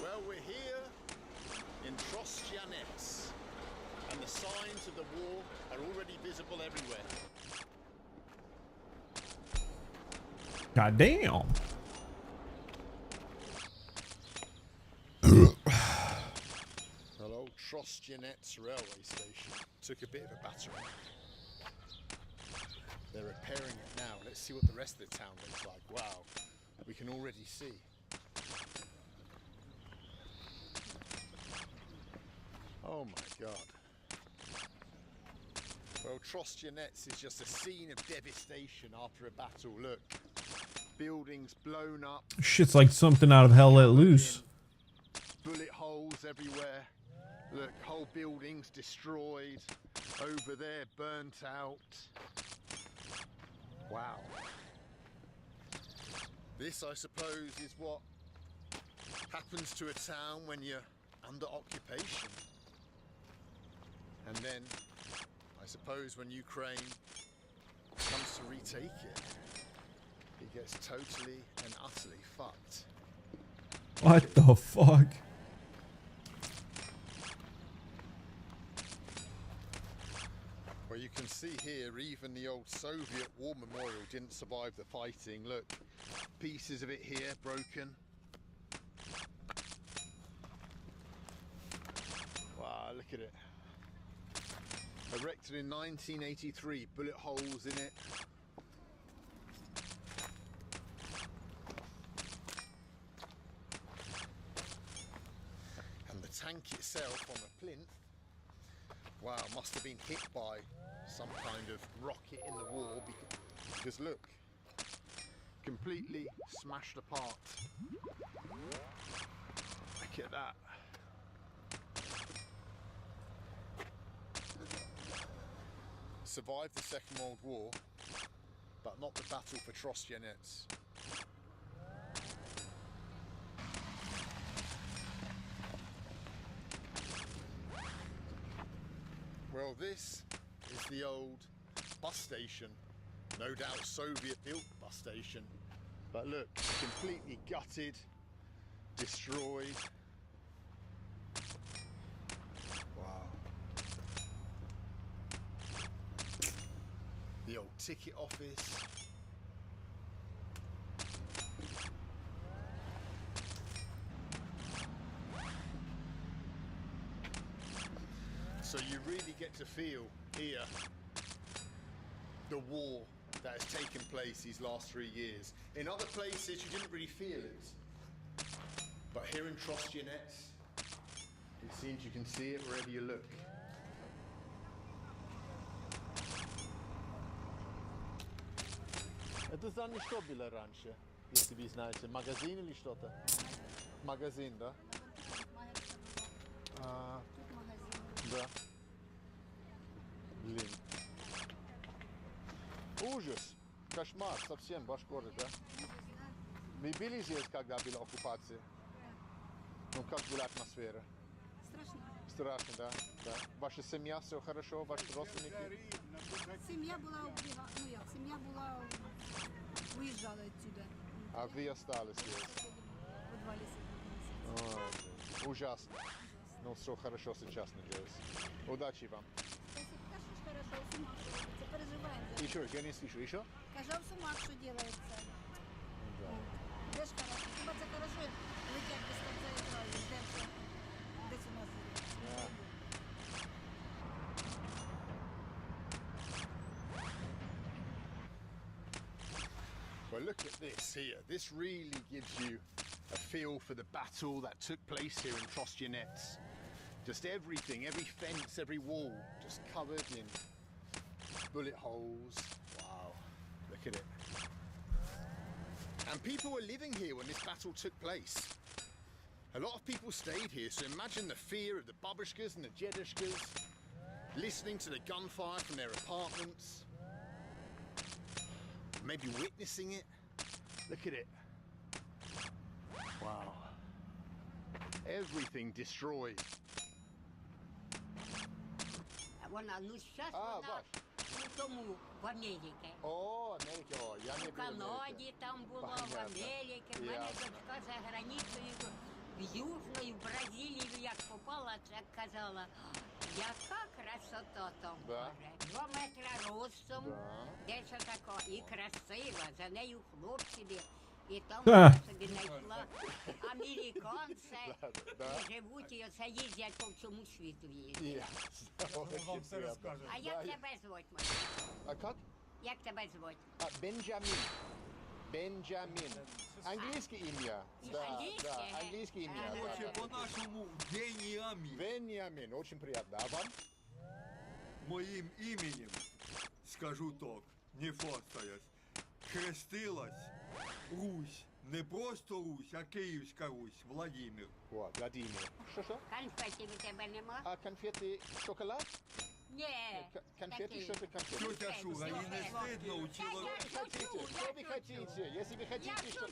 Well, we're here in Trostyanets, and the signs of the war are already visible everywhere.
God damn.
Hello, Trostyanets railway station. Took a bit of a battering. They're repairing it now. Let's see what the rest of the town looks like. Wow, we can already see. Oh my god. Well, Trostyanets is just a scene of devastation after a battle. Look, buildings blown up.
Shit's like something out of Hell Let Loose.
Bullet holes everywhere. Look, whole buildings destroyed. Over there, burnt out. Wow. This, I suppose, is what happens to a town when you're under occupation. And then, I suppose, when Ukraine comes to retake it, it gets totally and utterly fucked.
What the fuck?
Well, you can see here, even the old Soviet War Memorial didn't survive the fighting. Look, pieces of it here, broken. Wow, look at it. Erected in 1983, bullet holes in it. And the tank itself on the plinth, wow, must have been hit by some kind of rocket in the war because look, completely smashed apart. Look at that. Survived the Second World War, but not the battle for Trostyanets. Well, this is the old bus station, no doubt Soviet-built bus station, but look, completely gutted, destroyed. Wow. The old ticket office. So you really get to feel here the war that has taken place these last 3 years. In other places you didn't really feel it. But here in Trostyanets, it seems you can see it wherever you look.
Это здание что было раньше?
Если вы знаете, магазин или что-то? Магазин, да? Да. Блин. Ужас. Кошмар совсем ваш город, да? Вы были здесь, когда была оккупация? Ну, как была атмосфера? Страшно, да? Да. Ваша семья, все хорошо? Ваши родственники?
Сім'я була ну як, сім'я була виїжджала відсюди.
А вы остались здесь?
Подвалі
Ой, ужасно. Ну, все хорошо сейчас, надеюсь. Удачи вам.
Хорошо, в Сумах робиться, переживаємо.
Еще раз, я не слышу. Еще?
Кажа, в Сумах що робиться. Де ж хорошо? Хіба це хорошо летять без конца і краю? Десь у нас є.
Well, look at this here. This really gives you a feel for the battle that took place here in Trostianets. Just everything, every fence, every wall, just covered in bullet holes. Wow, look at it. And people were living here when this battle took place. A lot of people stayed here, so imagine the fear of the babushkas and the jedushkas, listening to the gunfire from their apartments, maybe witnessing it. Look at it. Wow. Everything destroyed.
Вона, ну зараз вона у тому в Америці.
О, Америка, о, я не
У Канаді там було, в Америці. В мене дочка за границею, в Южною, в Бразилію, як попала, так казала, яка красота там, Боже. 2 метри ростом, десь отако, і красива, за нею хлопці. І там вона собі знайшла американці, і живуть, і оце їздять по всьому світу їздять.
Вам все розкажу.
А як тебе звуть, Марія?
А як?
Як тебе звуть?
Бенджамін. Бенджамін. Англійське ім'я.
Англійське?
Да, англійське ім'я.
По-нашему Вениамин.
Вениамин, очень приятно. А вам?
Моїм іменем, скажу так, не фостаясь, хрестилась Русь. Не просто Русь, а Київська Русь, Владимир.
О, Владимир. Що?
Конфетів у тебе нема?
А конфети шоколад?
Ні.
Конфети, що це конфети?
Тетя Шура, їй не стидно учила.
Что вы хотите? Если вы хотите, что...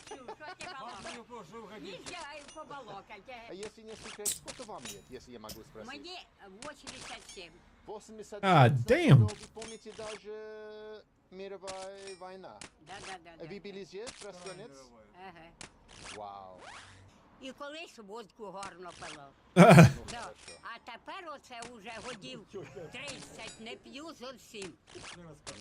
Что вы хотите?
Нельзя побалакать.
А если не секрет, сколько вам лет, если я могу спросить?
Мне 87.
87.
Damn.
Но вы помните даже мировая война?
Да.
Вы были здесь, Тростянец?
Ага.
Вау.
І колись водку гарно пила. Да. А тепер оце вже годів 30 не п'ю зовсім.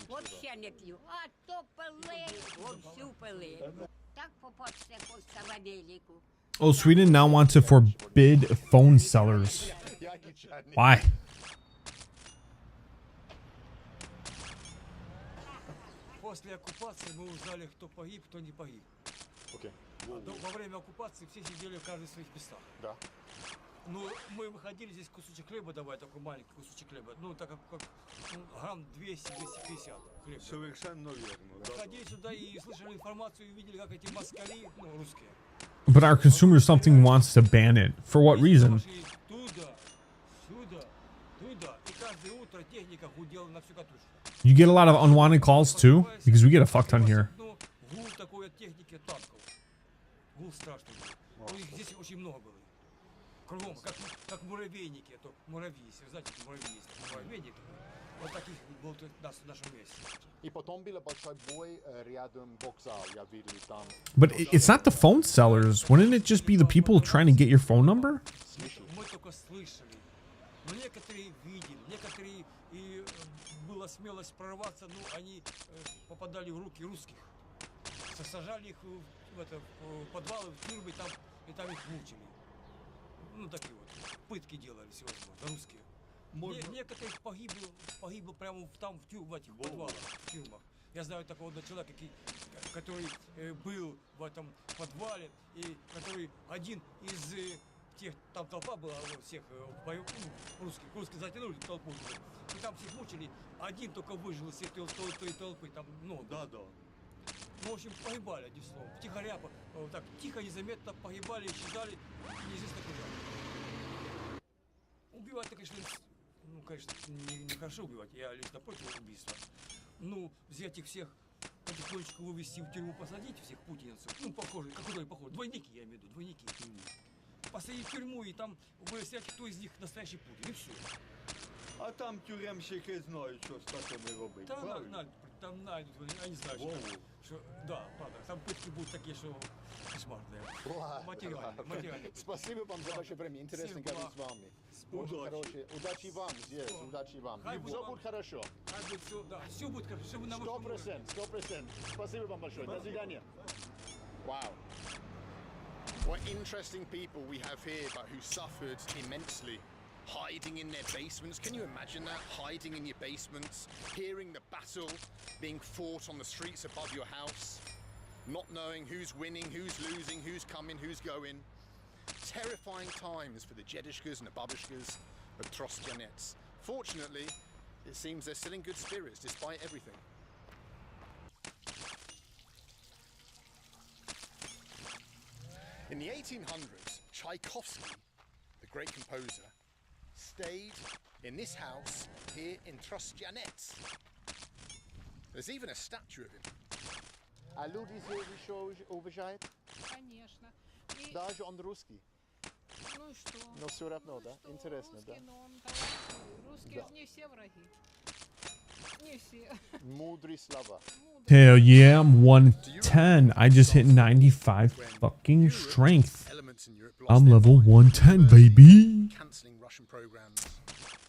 Взагалі не п'ю. А то пили, вовсю пили. Так попався просто в Америку.
Oh, Sweden now wants to forbid phone sellers. Why?
После оккупации мы узнали, кто погиб, кто не погиб.
Okay.
Во время оккупации все сидели каждый в своих местах.
Да.
Ну, мы выходили, здесь кусочек хлеба давай, такой маленький кусочек хлеба. Ну, так как грамм 200-250 хлеба.
Совершенно верно.
Выходили сюда и слышали информацию, и видели, как эти москали, ну, русские.
But our consumer something wants to ban it. For what reason?
Туда, сюда, туда. И каждое утро техника гудела на всю катушку.
You get a lot of unwanted calls too? Because we get a fuck ton here.
Ну, гул такой от техники танков. Гул страшный. Ну, их здесь очень много было. Кругом, как муравейники, то муравьи, если вы знаете, муравьи есть, муравейник. Вот таких было в нашем месте.
И потом был большой бой рядом вокзал, я видел там.
But it's not the phone sellers. Wouldn't it just be the people trying to get your phone number?
Мы только слышали. Но некоторые видели, некоторые и была смелость прорваться, ну, они попадали в руки русских. Сажали их в подвалы, в тюрьмы, и там их мучили. Ну, такие вот, пытки делали всевозможно, русские. Некоторых погибло прямо там, в этих подвалах, в тюрьмах. Я знаю такого человека, который был в этом подвале, и который один из тех, там толпа была, всех русских затянули толпу, и там всех мучили, один только выжил из этой толпы, там много.
Да.
Ну, в общем, погибали, одним словом. Втихаря, так, тихо, незаметно погибали, исчезали, неизвестно куда. Убивать-то, конечно, ну, конечно, не хорошо убивать, я лично против убийства. Ну, взять их всех, потихонечку вывести в тюрьму, посадить всех путинцев, ну, похоже, какой похож, двойники, я имею в виду, двойники. Посадить в тюрьму и там выяснять, кто из них настоящий Путин, и все.
А там тюремщики знают, что с такими робить.
Там найдут, они знают, что, да, правда, там пытки будут такие, что кошмарные. Материальные.
Спасибо вам за ваше время, интересно говорить с вами. Удачи вам здесь, удачи вам. Все будет хорошо.
Все будет хорошо, чтобы нам
100%. Спасибо вам большое. До свидания. Wow. What interesting people we have here, but who suffered immensely. Hiding in their basements. Can you imagine that? Hiding in your basements, hearing the battle being fought on the streets above your house, not knowing who's winning, who's losing, who's coming, who's going. Terrifying times for the Jedishkas and the Babushkas of Trostianets. Fortunately, it seems they're still in good spirits despite everything. In the 1800s, Tchaikovsky, the great composer, stayed in this house here in Trostianets. There's even a statue of him. А люди здесь еще уважают?
Конечно.
Даже он русский.
Ну и что?
Но все равно, да? Интересно, да?
Но он талантливый. Русские же не все враги. Не все.
Мудрые слова.
Hell yeah, I'm 110. I just hit 95 fucking strength. I'm level 110, baby.
Cancelling Russian programs.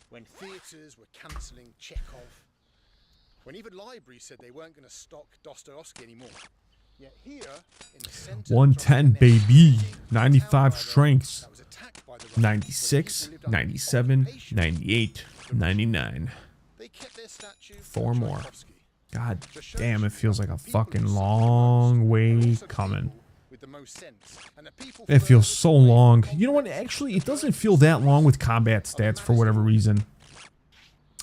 When theaters were cancelling Chekhov. When even libraries said they weren't going to stock Dostoevsky anymore. Yet here in the center
110, baby. 95 strengths. 96, 97, 98, 99. 4 more. God damn, it feels like a fucking long way coming. It feels so long. You know what? Actually, it doesn't feel that long with combat stats for whatever reason.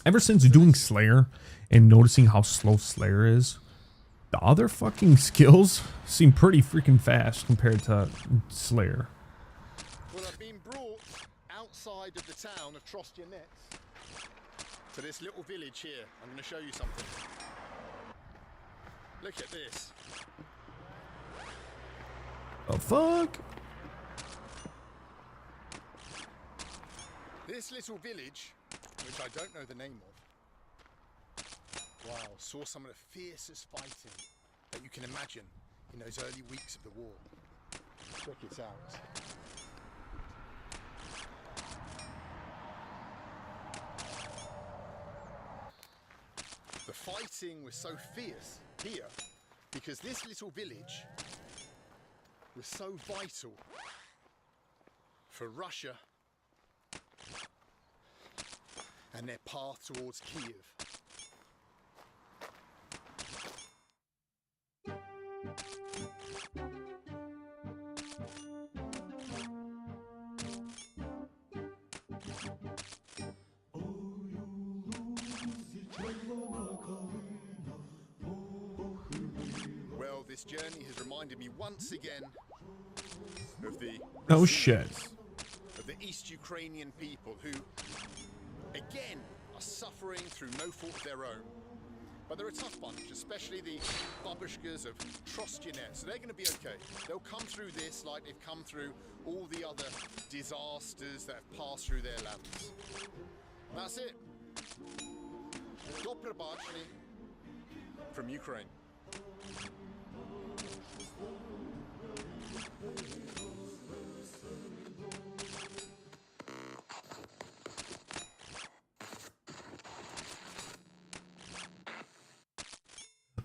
Ever since doing Slayer and noticing how slow Slayer is, the other fucking skills seem pretty freaking fast compared to Slayer.
Well, I've been brought outside of the town of Trostianets to this little village here. I'm going to show you something. Look at this.
The fuck?
This little village, which I don't know the name of, wow, saw some of the fiercest fighting that you can imagine in those early weeks of the war. Check it out. The fighting was so fierce here because this little village was so vital for Russia and their path towards Kiev. Well, this journey has reminded me once again of the
Oh shit.
Of the East Ukrainian people who, again, are suffering through no fault of their own. But they're a tough bunch, especially the babushkas of Trostianets. So they're going to be okay. They'll come through this like they've come through all the other disasters that have passed through their lands. And that's it. Dobre bachny from Ukraine.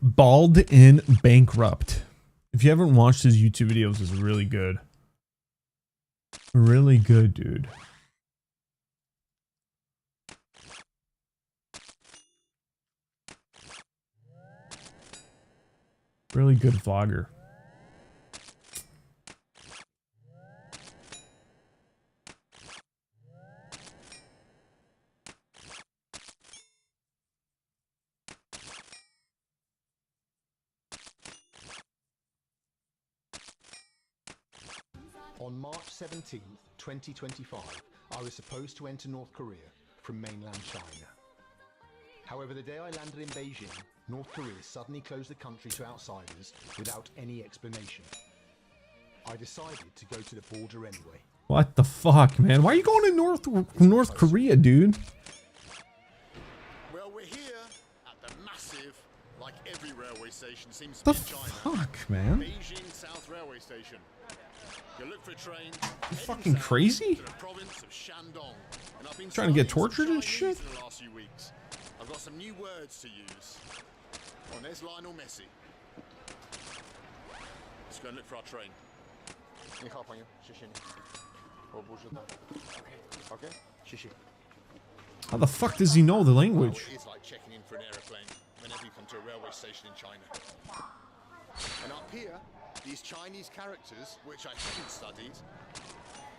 Bald in Bankrupt. If you haven't watched his YouTube videos, it's really good. Really good, dude. Really good vlogger.
On March 17th, 2025, I was supposed to enter North Korea from mainland China. However, the day I landed in Beijing, North Korea suddenly closed the country to outsiders without any explanation. I decided to go to the border anyway.
What the fuck, man? Why are you going to North Korea, dude?
Well, we're here at the massive, like every railway station seems to
The
be in China.
fuck, man?
Beijing South Railway Station. You look for a train.
You fucking crazy?
To the province of Shandong. And I've been
Trying to get
studying some
tortured and
Chinese
shit?
in the last few weeks. I've got some new words to use. Oh, and there's Lionel Messi. Let's go and look for our train. 你好，朋友，谢谢你。我不知道。Okay, 谢谢。
How the fuck does he know the language?
Well, it is like checking in for an aeroplane whenever you come to a railway station in China. And up here, these Chinese characters, which I haven't studied,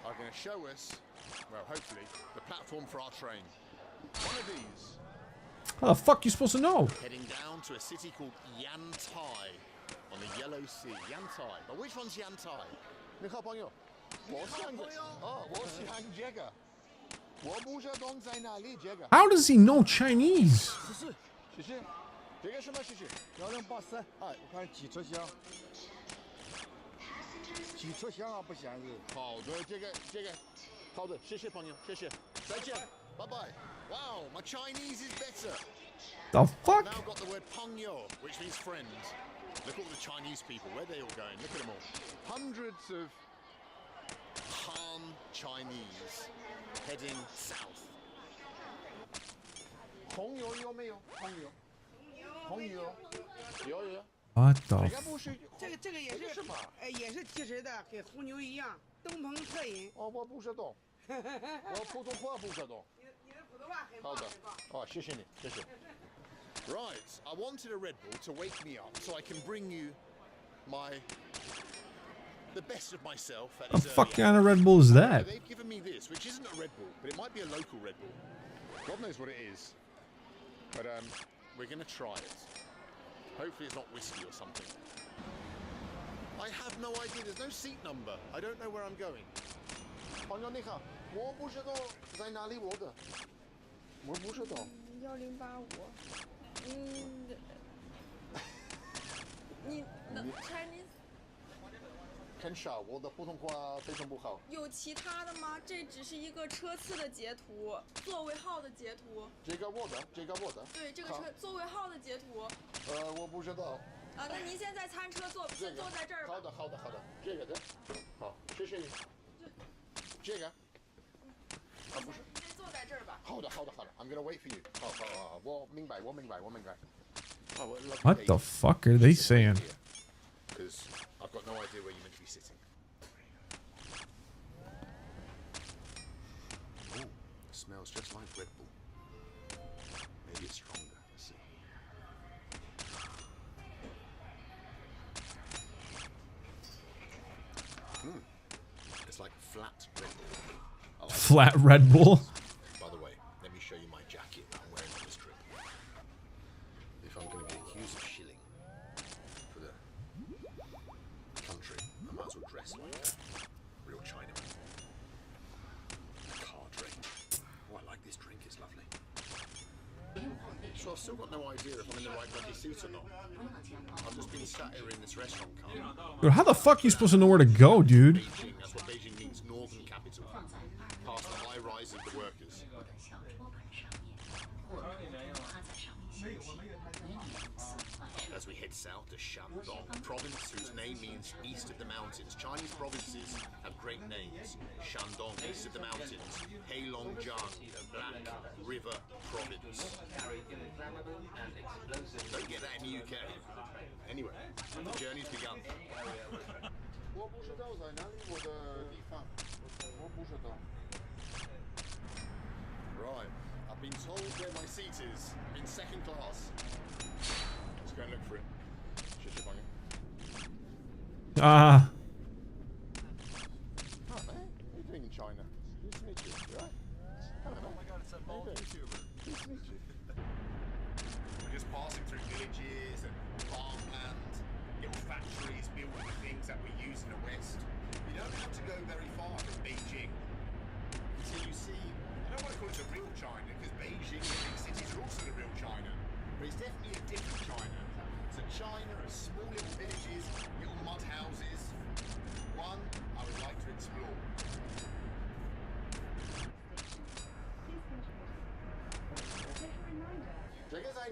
are going to show us, well, hopefully, the platform for our train. One of these.
How the fuck you supposed to know?
Heading down to a city called Yantai on the Yellow Sea. Yantai. But which one's Yantai? 你好朋友，我是杨杰。哦，我喜欢这个。我不知道在哪里这个。
How does he know Chinese?
谢谢。这个什么谢谢？284。哎，我看几车厢。几车厢啊，不显示。好的，这个，好的，谢谢朋友，谢谢，再见，拜拜。Wow, my Chinese is better.
The fuck?
I've now got the word pengyo, which means friend. Look at all the Chinese people. Where are they all going? Look at them all. Hundreds of Han Chinese heading south. 朋友有没有？朋友，有。
What the?
这个也是什么？也是其实的，跟红牛一样，东鹏特饮。
哦，我不知道，我普通话不知道。
你的普通话很棒。
好的，哦，谢谢你，谢谢。Right, I wanted a Red Bull to wake me up so I can bring you the best of myself.
What the fuck kind of Red Bull is that?
They've given me this, which isn't a Red Bull, but it might be a local Red Bull. God knows what it is. But we're going to try it. Hopefully it's not whiskey or something. I have no idea. There's no seat number. I don't know where I'm going. 朋友你好，我不知道在哪里我的。我不知道。
1085。你 Chinese
很少，我的普通话非常不好。
有其他的吗？这只是一个车次的截图，座位号的截图。
这个我的。
对，这个车座位号的截图。
我不知道。
啊，那您现在餐车坐在这儿吧。
好的，这个的。好，谢谢你。这个。啊，不是。
先坐在这儿吧。
好的 ，I'm gonna wait for you. 好，我明白。
What the fuck are they saying?
Because I've got no idea where you're meant to be sitting. Ooh, it smells just like Red Bull. Maybe it's stronger. Let's see. It's like flat Red Bull.
Flat Red Bull?
By the way, let me show you my jacket that I'm wearing on this trip. If I'm going to be accused of shilling for the country, I might as well dress like a real Chinaman. A car drink. Oh, I like this drink, it's lovely. So I've still got no idea if I'm in the right bloody seat or not. I've just been sat here in this restaurant car.
Dude, how the fuck are you supposed to know where to go, dude?
Beijing, that's what Beijing means, northern capital. Past the high rise of the workers. As we head south to Shandong, a province whose name means east of the mountains. Chinese provinces have great names. Shandong, east of the mountains. Heilongjiang, the Black River Province. Don't get that in the UK. Anyway, the journey's begun. Right, I've been told where my seat is, in second class. Let's go and look for it.
Ah.
Hi, man. What are you doing in China? Nice to meet you. You right? Hello, man. Oh my god, it's a bald YouTuber. Nice to meet you. We're just passing through villages and farmland, little factories building the things that we use in the West. We don't have to go very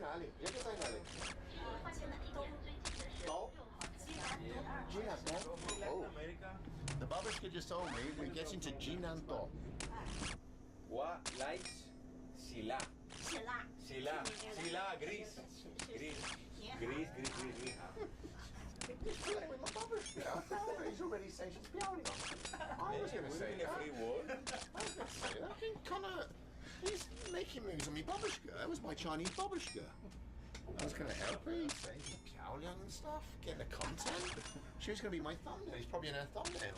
哪里？这个在哪里？东。Oh. The babushka just told me we're getting to Jinanto.
What likes Sila? Sila, gris.
He's playing with my babushka. He's already saying she's Pyongyang. I was going to say that. I was going to say that. He's making moves on me babushka. That was my Chinese babushka. I was going to help her. He's saying Pyongyang and stuff, getting the content. She was going to be my thumbnail. He's probably in her thumbnail.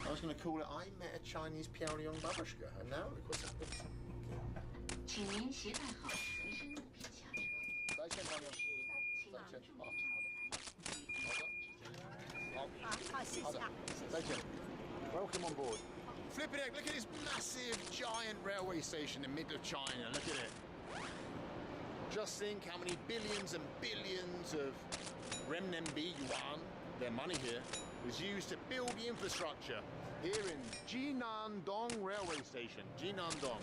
I was going to call it I met a Chinese Pyongyang babushka, and now look what's happened.
请您携带好随身物品下车。
再见，朋友。再见。好的。再见。Welcome on board. Flipping heck, look at this massive, giant railway station in the middle of China. Look at it. Just think how many billions and billions of renminbi yuan, their money here, was used to build the infrastructure here in Jinandong Railway Station. Jinandong.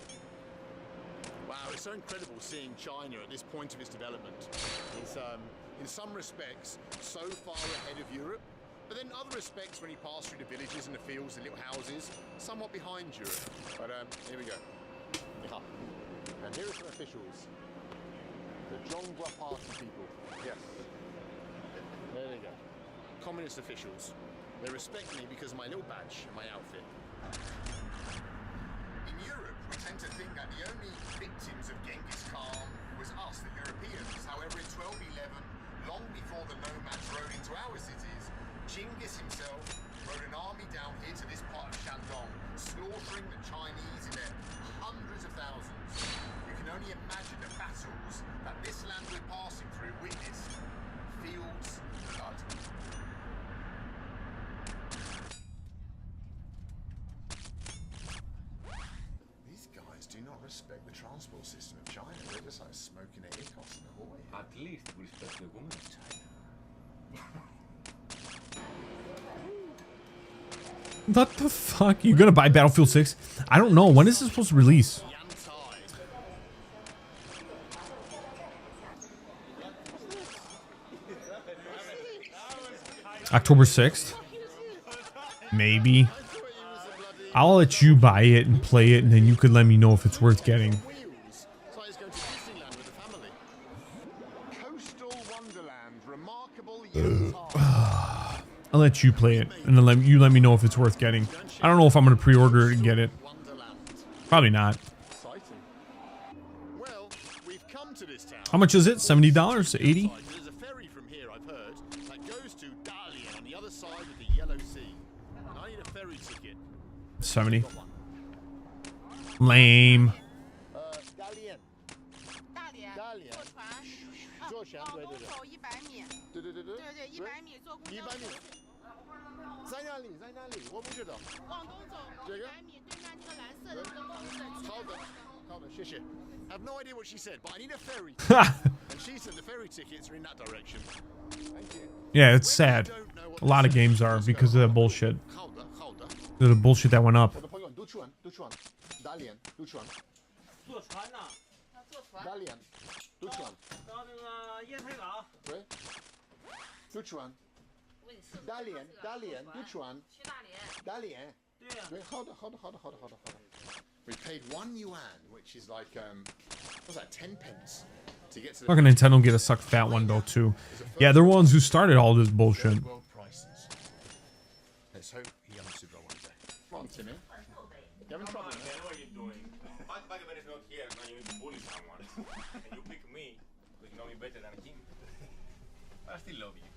Wow, it's so incredible seeing China at this point of its development. It's, in some respects, so far ahead of Europe, but then in other respects, when you pass through the villages and the fields, the little houses, somewhat behind Europe. But here we go. And here are some officials. The Zhonghua Party people. Yes. There they go. Communist officials. They respect me because of my little badge and my outfit. In Europe, we tend to think that the only victims of Genghis Khan was us, the Europeans. However, in 1211, long before the nomads rode into our cities, Genghis himself rode an army down here to this part of Shandong, slaughtering the Chinese in their hundreds of thousands. You can only imagine the battles that this land we're passing through witnessed. Fields of blood. These guys do not respect the transport system of China. They're just like smoking their icos in the hallway.
At least we respect the women of China.
What the fuck? You gonna buy Battlefield 6? I don't know. When is this supposed to release? October 6th? Maybe. I'll let you buy it and play it, and then you could let me know if it's worth getting. I'll let you play it, and then you let me know if it's worth getting. I don't know if I'm going to pre-order it and get it. Probably not. How much is it? $70? $80?
There's a ferry from here, I've heard, that goes to Dalian on the other side of the Yellow Sea. And I need a ferry ticket.
70. Lame.
Dalian. Dalian. 坐船，对对对。走100米。对对对对。对对，100米坐公交车。100米。在哪里？在哪里？我不知道。往东走100米，对面那个蓝色的那个房子。好的，好的，谢谢。I have no idea what she said, but I need a ferry. And she said the ferry tickets are in that direction. Thank you.
Yeah, it's sad. A lot of games are because of that bullshit. The bullshit that went up.
我的朋友，都船，都船，大连，都船。坐船呢？坐船。大连，都船。到那个烟台港。对。都船。大连，大连，都船。去大连。大连。对呀。对，好的，好的，好的，好的，好的，好的。We paid 1 yuan, which is like what's that, 10 pence, to get to the.
Fucking Nintendo get a suck fat one though too. Yeah, they're ones who started all this bullshit.
World prices. Let's hope he understood right one day. Come on, Timmy. You having trouble?
Man, what are you doing? Spider-Man is not here, now you need to bully someone. And you pick me, because you know me better than him. I still love you.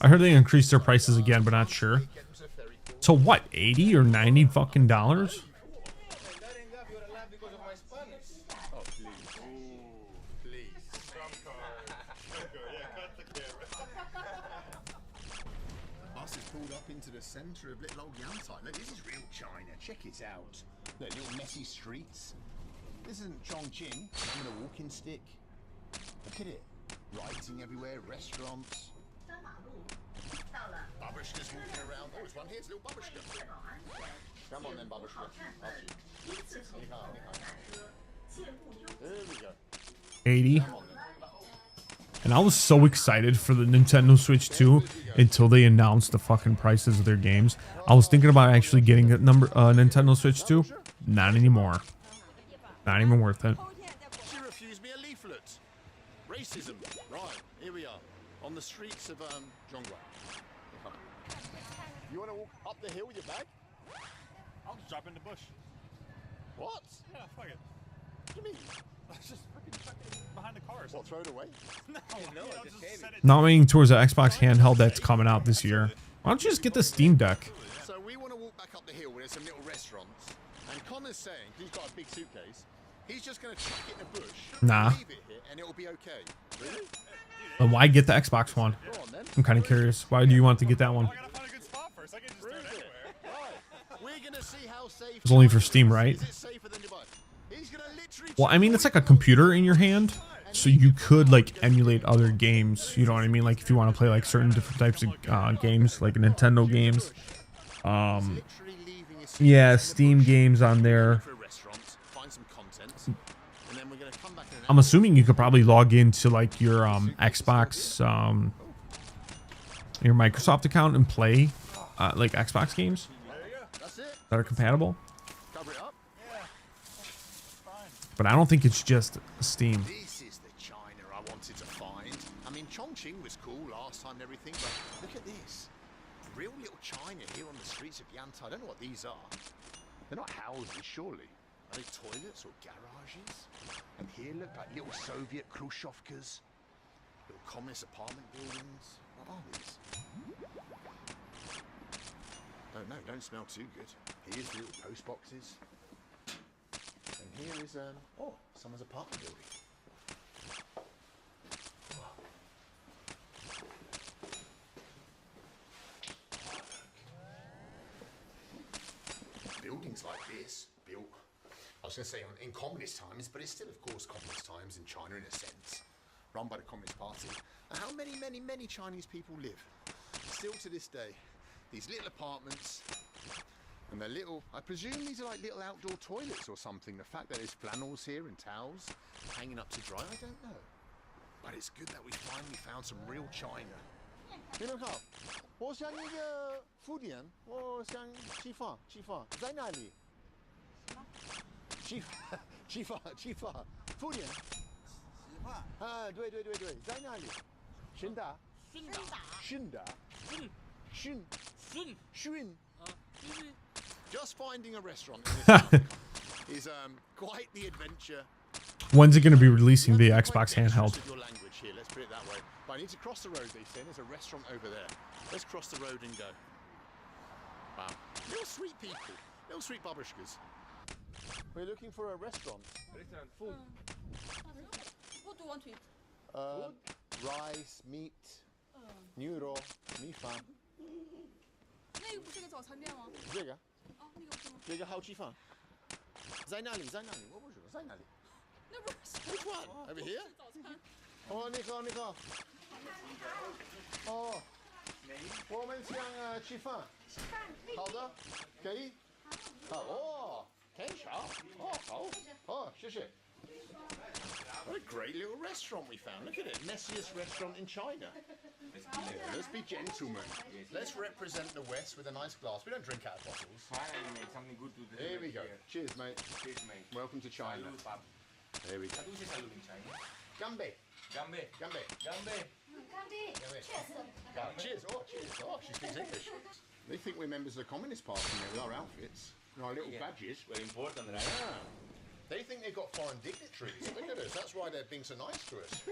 I heard they increased their prices again, but not sure. So what, 80 or 90 fucking dollars?
Bus is pulled up into the centre of little old Yantai. Look, this is real China. Check it out. Look, little messy streets. This isn't Chongqing. I'm with a walking stick. Look at it. Writing everywhere, restaurants. Babushka's walking around. Oh, there's one here. It's a little babushka. Come on then, babushka. There we go.
$80. And I was so excited for the Nintendo Switch 2 until they announced the fucking prices of their games. I was thinking about actually getting a Nintendo Switch 2. Not anymore. Not even worth it.
She refused me a leaflet. Racism. Right, here we are. On the streets of Zhongguan. You want to walk up the hill with your bag?
I'll just drop in the bush.
What?
Yeah, fuck it.
What do you mean?
Let's just fucking chuck it behind the car or something.
What, throw it away?
No, I'll just set it.
Nominating towards the Xbox handheld that's coming out this year. Why don't you just get the Steam Deck?
So we want to walk back up the hill where there's some little restaurants. And Connor's saying, he's got a big suitcase, he's just going to chuck it in a bush.
Nah.
Leave it here and it'll be okay. Really?
But why get the Xbox one? I'm kind of curious. Why do you want to get that one? It's only for Steam, right? Well, I mean, it's like a computer in your hand, so you could like emulate other games. You know what I mean? Like if you want to play like certain different types of games, like Nintendo games. Yeah, Steam games on there. I'm assuming you could probably log into like your Xbox, your Microsoft account and play like Xbox games that are compatible. But I don't think it's just Steam.
This is the China I wanted to find. I mean, Chongqing was cool last time and everything, but look at this. Real little China here on the streets of Yantai. I don't know what these are. They're not houses, surely. Are they toilets or garages? And here, look, like little Soviet Khrushchevkas. Little communist apartment buildings. What are these? Don't smell too good. Here's the little post boxes. And here is, oh, someone's apartment building. Buildings like this, built, I was going to say in communist times, but it's still, of course, communist times in China in a sense, run by the Communist Party. And how many Chinese people live? Still to this day, these little apartments. And they're little, I presume these are like little outdoor toilets or something. The fact that there's flannels here and towels hanging up to dry, I don't know. But it's good that we finally found some real China. 你们好，我想一个福点，我想鸡饭，在哪里？鸡饭，福点。啊，对，在哪里？训达。 Just finding a restaurant in this town is quite the adventure.
When's it going to be releasing the Xbox handheld?
Your language here, let's put it that way. But I need to cross the road, they say. There's a restaurant over there. Let's cross the road and go. Wow. Little sweet people. Little sweet babushkas. We're looking for a restaurant. Food.
What do you want to eat?
Rice, meat, noodle, 米饭。
那个不是个早餐店吗？
这个。这个好鸡饭。在哪里？我不知道在哪里。
那不是。
Which one? Over here? 哦，你好。哦，我们想吃饭。好的，可以。好哦，可以好。哦，好。哦，谢谢。What a great little restaurant we found. Look at it. Messiest restaurant in China. Let's be gentlemen. Let's represent the West with a nice glass. We don't drink out of bottles.
Finally made something good to the
Here we go. Cheers, mate.
Cheers, mate.
Welcome to China.
Salud, pap.
Here we go.
How do you say salud in Chinese?
Gambe. Cheers. Oh, cheers. Oh, she speaks English. They think we're members of the Communist Party now with our outfits and our little badges.
Very important, right?
Yeah. They think they've got foreign dignitaries. Look at us. That's why they're being so nice to us.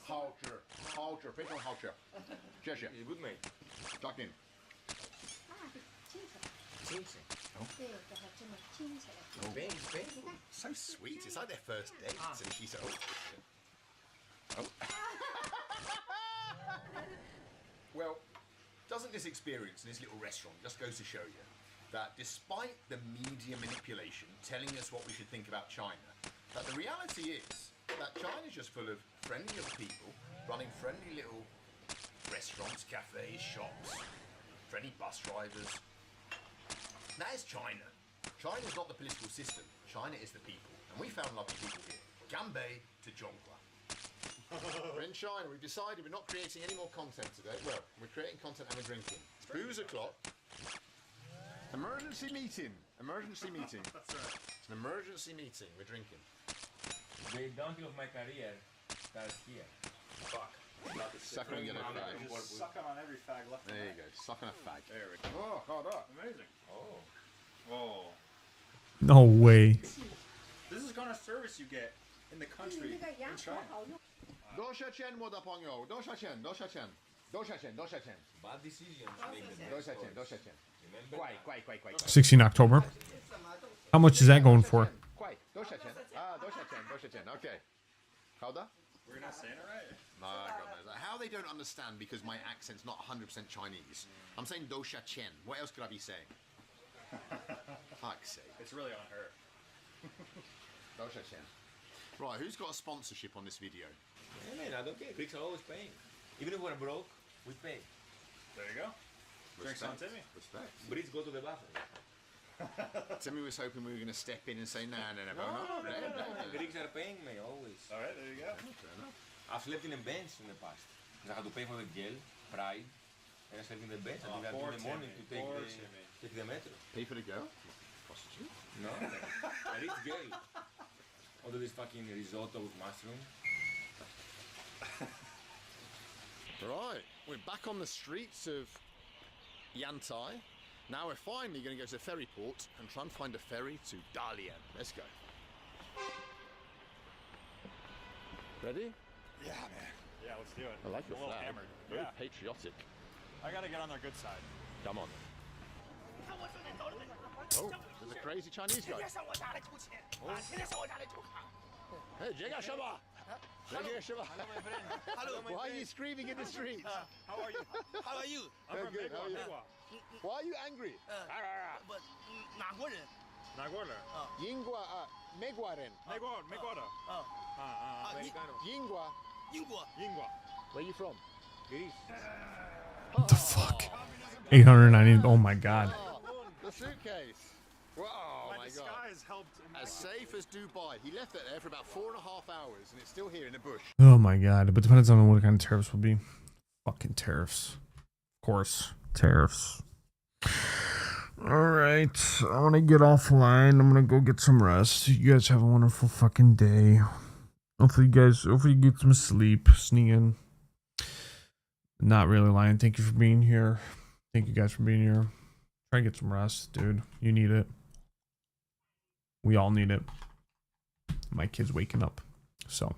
Culture. People culture. Cheers.
It's good, mate.
Tuck in. So sweet. It's like their first dates, and she said, "Oh." Well, doesn't this experience in this little restaurant just goes to show you that despite the media manipulation telling us what we should think about China, that the reality is that China's just full of friendly little people running friendly little restaurants, cafes, shops, friendly bus drivers. That is China. China's not the political system. China is the people. And we found lovely people here. Ganbei to Zhongguo. We're in China. We've decided we're not creating any more content today. Well, we're creating content and we're drinking. It's booze o'clock. Emergency meeting. Emergency meeting.
That's right.
It's an emergency meeting. We're drinking.
The downhill of my career starts here. Fuck.
Suck on yellow fag.
Just sucking on every fag left.
There you go. Suck on a fag.
There we go. Oh, caught up. Amazing. Oh. Oh.
No way.
This is the kind of service you get in the country in China.
多少钱我的朋友？多少钱？多少钱？多少钱？多少钱？
Bad decisions make the
多
best
少钱？
choice.
多少钱？
Remember
乖
that.
乖乖乖。
16 October. How much is that going for?
乖多少钱？啊，多少钱？多少钱 ？Okay. 好的。
We're not saying it right.
My God, how they don't understand because my accent's not 100% Chinese. I'm saying Do Sha Chen. What else could I be saying? Fuck's sake.
It's really on her.
Do Sha Chen. Right, who's got a sponsorship on this video?
Yeah, man, I don't care. Greeks are always paying. Even if we're broke, we pay.
There you go. Drinks on Timmy.
Respect.
Brits go to the bathroom.
Timmy was hoping we were going to step in and say, no.
Greeks are paying me always.
All right, there you go.
Fair enough.
I've slept in a bench in the past. Because I had to pay for the girl, pride. And I slept in the bench until I in the morning to take the metro.
Pay for the girl? Prostitute?
No. I reached girl. Order this fucking risotto with mushroom.
Right, we're back on the streets of Yantai. Now we're finally going to go to the ferry port and try and find a ferry to Dalian. Let's go. Ready?
Yeah, man. Yeah, let's do it.
I like your
I'm a little
flag.
hammered.
Very
Yeah.
patriotic.
I gotta get on their good side.
Come on. Oh, there's a crazy Chinese guy. Hey, Jega Shaba! Jega Shaba!
Hello, my
Why are
friend.
you screaming in the streets?
How are you? How are you?
I'm from good. How are you? Why are you angry?
But 哪国人？
哪国人？
Yingwa, Megwaren.
美国
Yingwa.
英国。
Where are you from?
Greece.
What the fuck? 890. Oh my god.
Oh, the suitcase. Wow,
My
my God.
disguise helped.
As safe as Dubai. He left it there for about 4.5 hours and it's still here in the bush.
Oh my god. But depends on what kind of tariffs will be. Fucking tariffs. Of course. Tariffs. Alright. I want to get offline. I'm going to go get some rest. You guys have a wonderful fucking day. Hopefully you get some sleep. Sneak in. Not really lying. Thank you for being here. Thank you guys for being here. Try and get some rest, dude. You need it. We all need it. My kid's waking up. So.